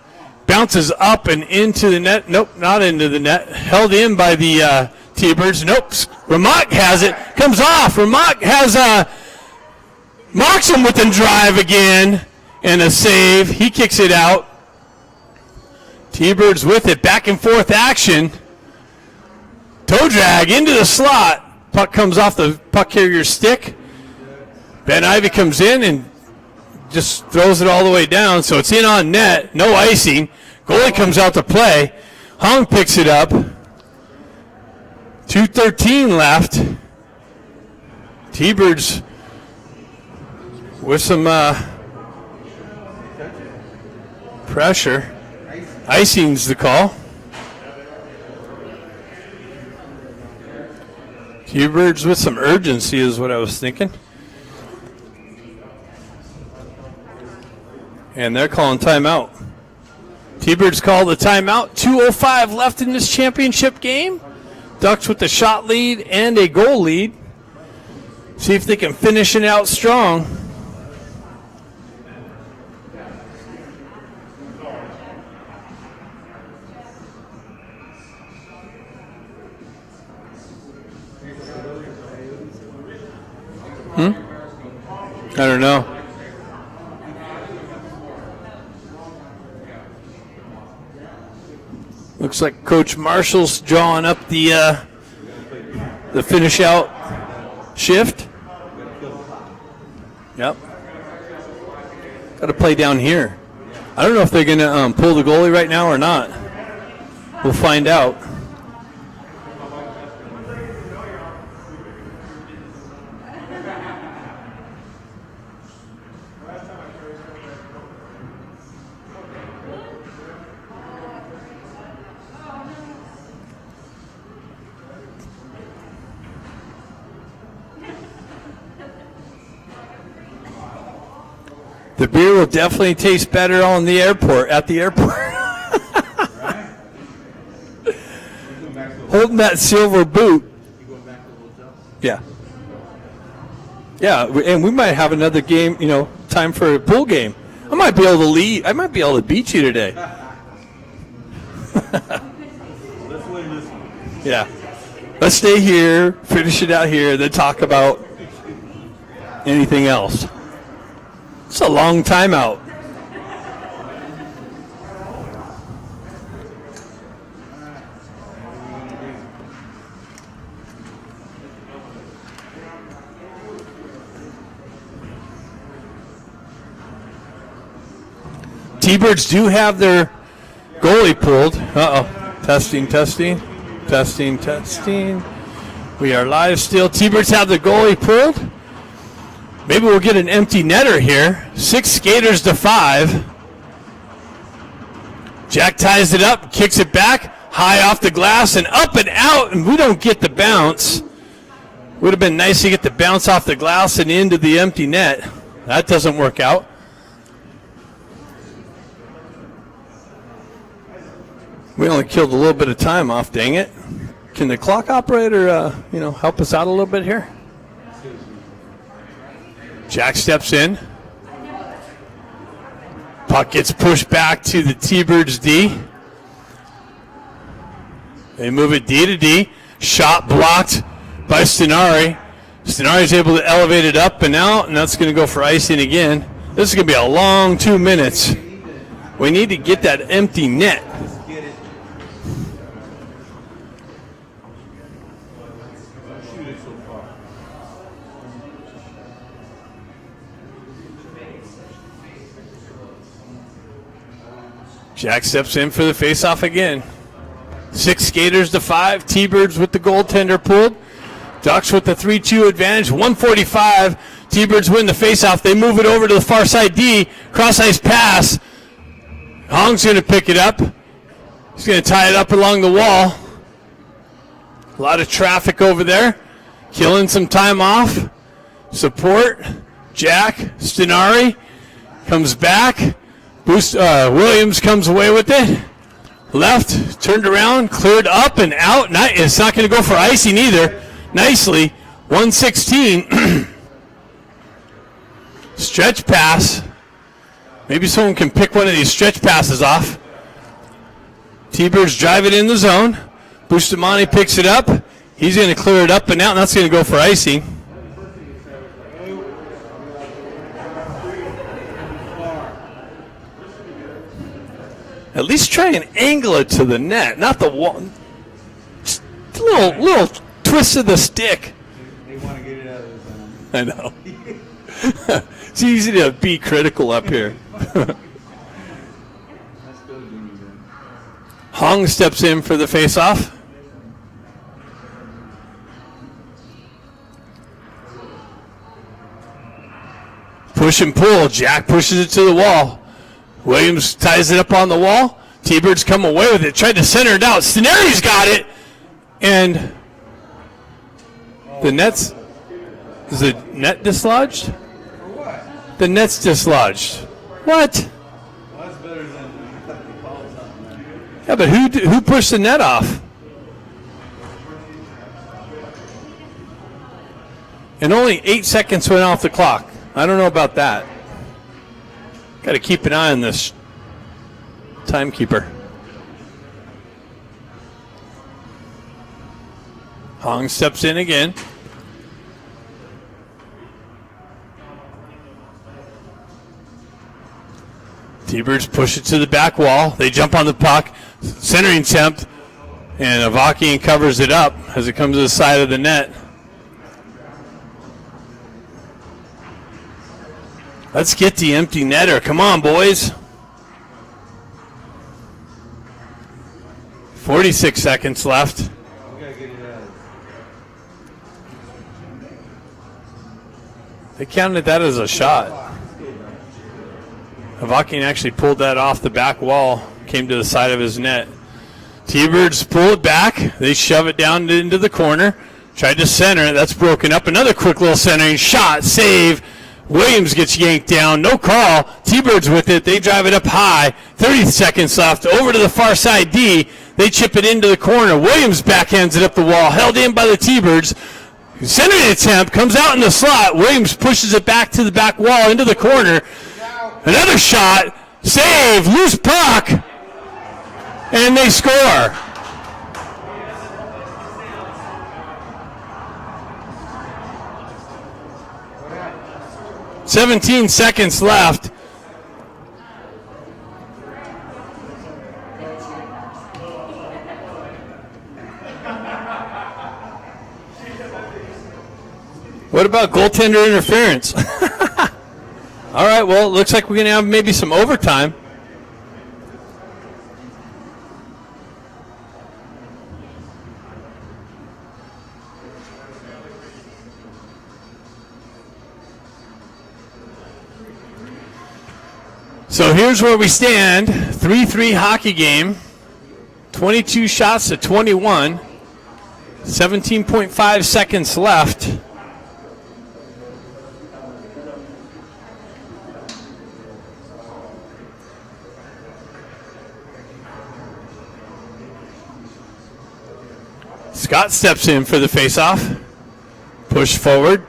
Bounces up and into the net. Nope, not into the net. Held in by the T-Birds. Nope. Ramat has it. Comes off. Ramat has Moxham with a drive again. And a save. He kicks it out. T-Birds with it. Back and forth action. Toe drag into the slot. Puck comes off the puck carrier's stick. Ben Ivey comes in and just throws it all the way down. So it's in on net. No icing. Goalie comes out to play. Hong picks it up. 2:13 left. T-Birds with some pressure. Icing's the call. T-Birds with some urgency is what I was thinking. And they're calling timeout. T-Birds call the timeout. 2:05 left in this championship game. Ducks with the shot lead and a goal lead. See if they can finish it out strong. I don't know. Looks like Coach Marshall's drawing up the finish out shift. Yep. Got to play down here. I don't know if they're going to pull the goalie right now or not. We'll find out. The beer will definitely taste better on the airport, at the airport. Holding that silver boot. Yeah. Yeah, and we might have another game, time for a pool game. I might be able to lead. I might be able to beat you today. Yeah. Let's stay here, finish it out here, then talk about anything else. It's a long timeout. T-Birds do have their goalie pulled. Uh-oh. Testing. We are live still. T-Birds have the goalie pulled. Maybe we'll get an empty netter here. 6 skaters to 5. Jack ties it up, kicks it back, high off the glass and up and out, and we don't get the bounce. Would have been nice to get the bounce off the glass and into the empty net. That doesn't work out. We only killed a little bit of time off, dang it. Can the clock operator, help us out a little bit here? Jack steps in. Puck gets pushed back to the T-Birds D. They move it D to D. Shot blocked by Stenari. Stenari's able to elevate it up and out, and that's going to go for icing again. This is going to be a long 2 minutes. We need to get that empty net. Jack steps in for the faceoff again. 6 skaters to 5. T-Birds with the goaltender pulled. Ducks with the 3-2 advantage. 145. T-Birds win the faceoff. They move it over to the far side D. Cross-ice pass. Hong's going to pick it up. He's going to tie it up along the wall. A lot of traffic over there. Killing some time off. Support. Jack. Stenari comes back. Williams comes away with it. Left, turned around, cleared up and out. It's not going to go for icing either. Nicely. 116. Stretch pass. Maybe someone can pick one of these stretch passes off. T-Birds drive it in the zone. Bustamante picks it up. He's going to clear it up and out, and that's going to go for icing. At least try and angle it to the net, not the wall. Just a little twist of the stick. They want to get it out of the zone. I know. It's easy to be critical up here. Let's go, Jimmy. Hong steps in for the faceoff. Push and pull. Jack pushes it to the wall. Williams ties it up on the wall. T-Birds come away with it. Tried to center it out. Stenari's got it. And the net's... Is the net dislodged? For what? The net's dislodged. What? Well, that's better than the call something. Yeah, but who pushed the net off? And only 8 seconds went off the clock. I don't know about that. Got to keep an eye on this timekeeper. Hong steps in again. T-Birds push it to the back wall. They jump on the puck. Centering attempt. And Avakian covers it up as it comes to the side of the net. Let's get the empty netter. Come on, boys. 46 seconds left. We gotta get it out. They counted that as a shot. Avakian actually pulled that off the back wall, came to the side of his net. T-Birds pull it back. They shove it down into the corner. Tried to center it. That's broken up. Another quick little centering shot. Save. Williams gets yanked down. No call. T-Birds with it. They drive it up high. 30 seconds left. Over to the far side D. They chip it into the corner. Williams backhands it up the wall. Held in by the T-Birds. Centering attempt. Comes out in the slot. Williams pushes it back to the back wall into the corner. Another shot. Save. Loose puck. And they score. "17 seconds left. What about goaltender interference? All right, well, it looks like we're going to have maybe some overtime. So here's where we stand. 3-3 hockey game. 22 shots to 21. 17.5 seconds left. Scott steps in for the faceoff. Push forward.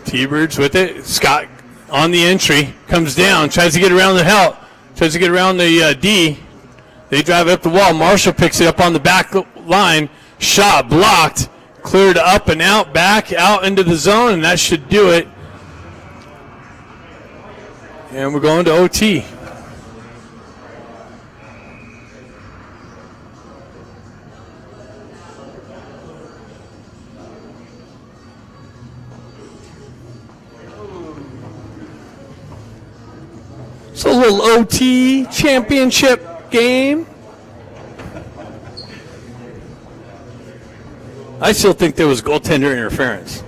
T-Birds with it. Scott on the entry. Comes down. Tries to get around the help. Tries to get around the D. They drive it up the wall. Marshall picks it up on the back line. Shot blocked. Cleared up and out. Back out into the zone. And that should do it. And we're going to OT. So a little OT championship game. I still think there was goaltender interference.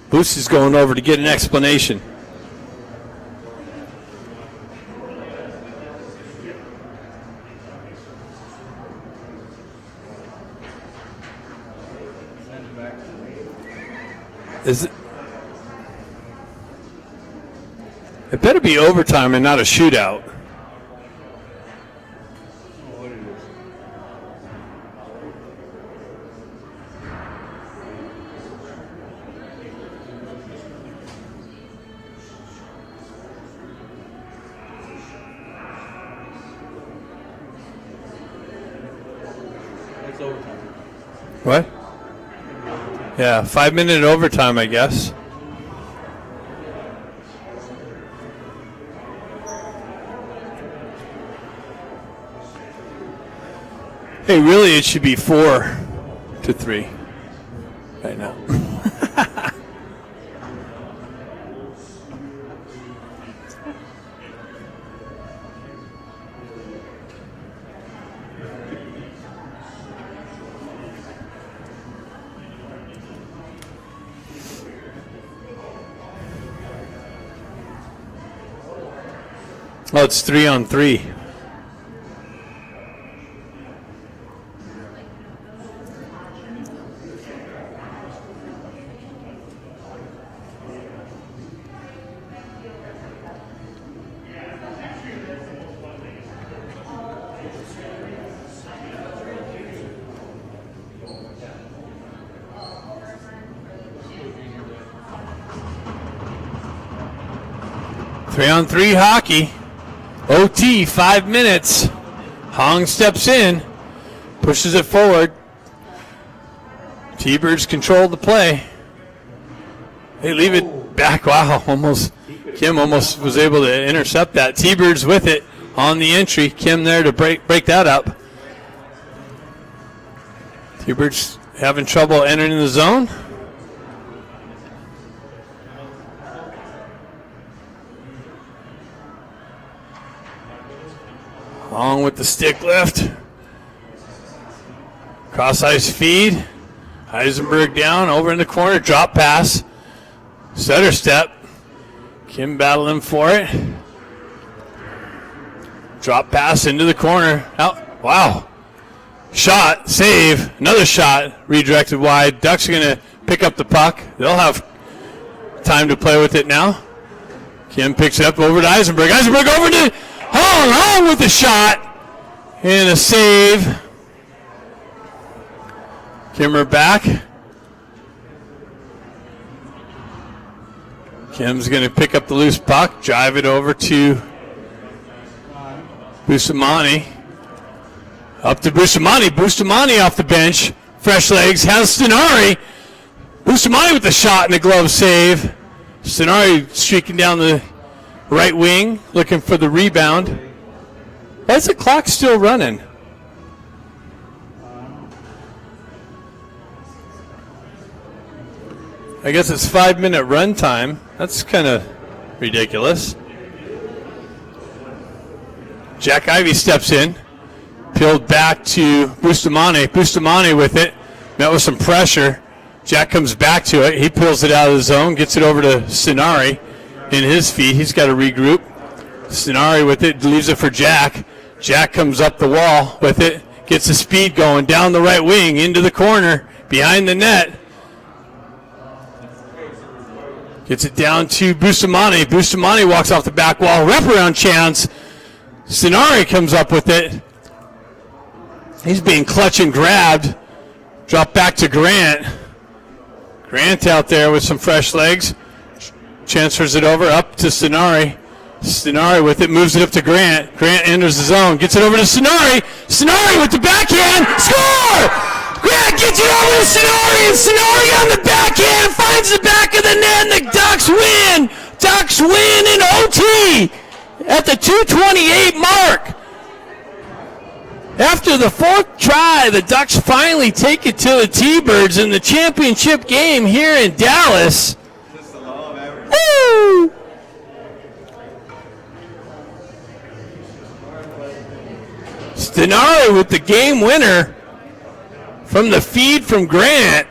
Boost is going over to get an explanation. Is it? It better be overtime and not a shootout. It's overtime. What? Yeah, 5-minute overtime, I guess. Hey, really, it should be 4-3 right now. Oh, it's 3-on-3. Three-on-3 hockey. OT, 5 minutes. Hong steps in, pushes it forward. T-Birds control the play. They leave it back. Wow, Kim almost was able to intercept that. T-Birds with it on the entry. Kim there to break that up. T-Birds having trouble entering the zone. Long with the stick lift. Cross ice feed. Eisenberg down, over in the corner, drop pass. Setter step. Kim battling for it. Drop pass into the corner. Out. Wow. Shot, save, another shot, redirected wide. Ducks are going to pick up the puck. They'll have time to play with it now. Kim picks it up over to Eisenberg. Eisenberg over to Hong with the shot and a save. Kimmer back. Kim's going to pick up the loose puck, drive it over to Bustamante. Up to Bustamante. Bustamante off the bench. Fresh legs. Has Stenari. Bustamante with the shot and the glove save. Stenari streaking down the right wing, looking for the rebound. Why is the clock still running? I guess it's 5-minute run time. That's kind of ridiculous. Jack Ivey steps in. Peeled back to Bustamante. Bustamante with it. Met with some pressure. Jack comes back to it. He pulls it out of the zone. Gets it over to Stenari. In his feet, he's got to regroup. Stenari with it, leaves it for Jack. Jack comes up the wall with it, gets the speed going down the right wing, into the corner, behind the net. Gets it down to Bustamante. Bustamante walks off the back wall, wraparound chance. Stenari comes up with it. He's being clutch and grabbed. Drop back to Grant. Grant out there with some fresh legs. Transfers it over up to Stenari. Stenari with it, moves it up to Grant. Grant enters the zone, gets it over to Stenari. Stenari with the backhand, score! Grant gets it over to Stenari, and Stenari on the backhand finds the back of the net, and the Ducks win! Ducks win in OT at the 2:28 mark. After the fourth try, the Ducks finally take it to the T-Birds in the championship game here in Dallas. Woo! Stenari with the game winner from the feed from Grant.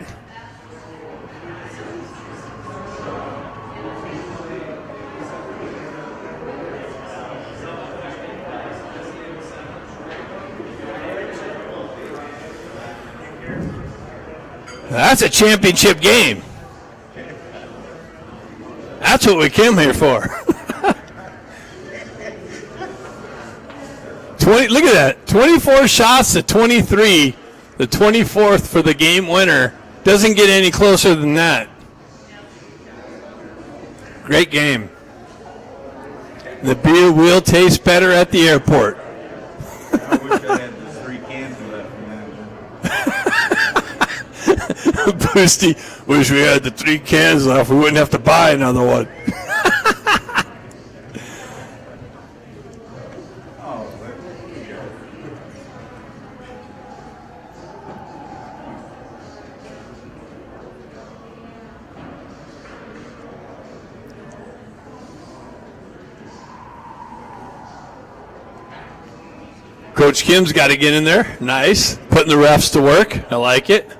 That's a championship game. That's what we came here for. 20. Look at that. 24 shots to 23. The 24th for the game winner. Doesn't get any closer than that. Great game. The beer will taste better at the airport. I wish I had the 3 cans left from that. Boosty, wish we had the 3 cans left. We wouldn't have to buy another one. Oh, there you go. Coach Kim's got to get in there. Nice. Putting the refs to work. I like it.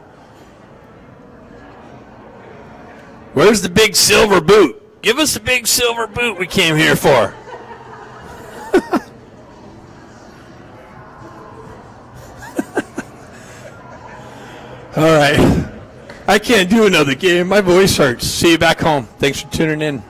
Where's the big silver boot? Give us the big silver boot we came here for. All right. I can't do another game. My voice hurts. See you back home. Thanks for tuning in.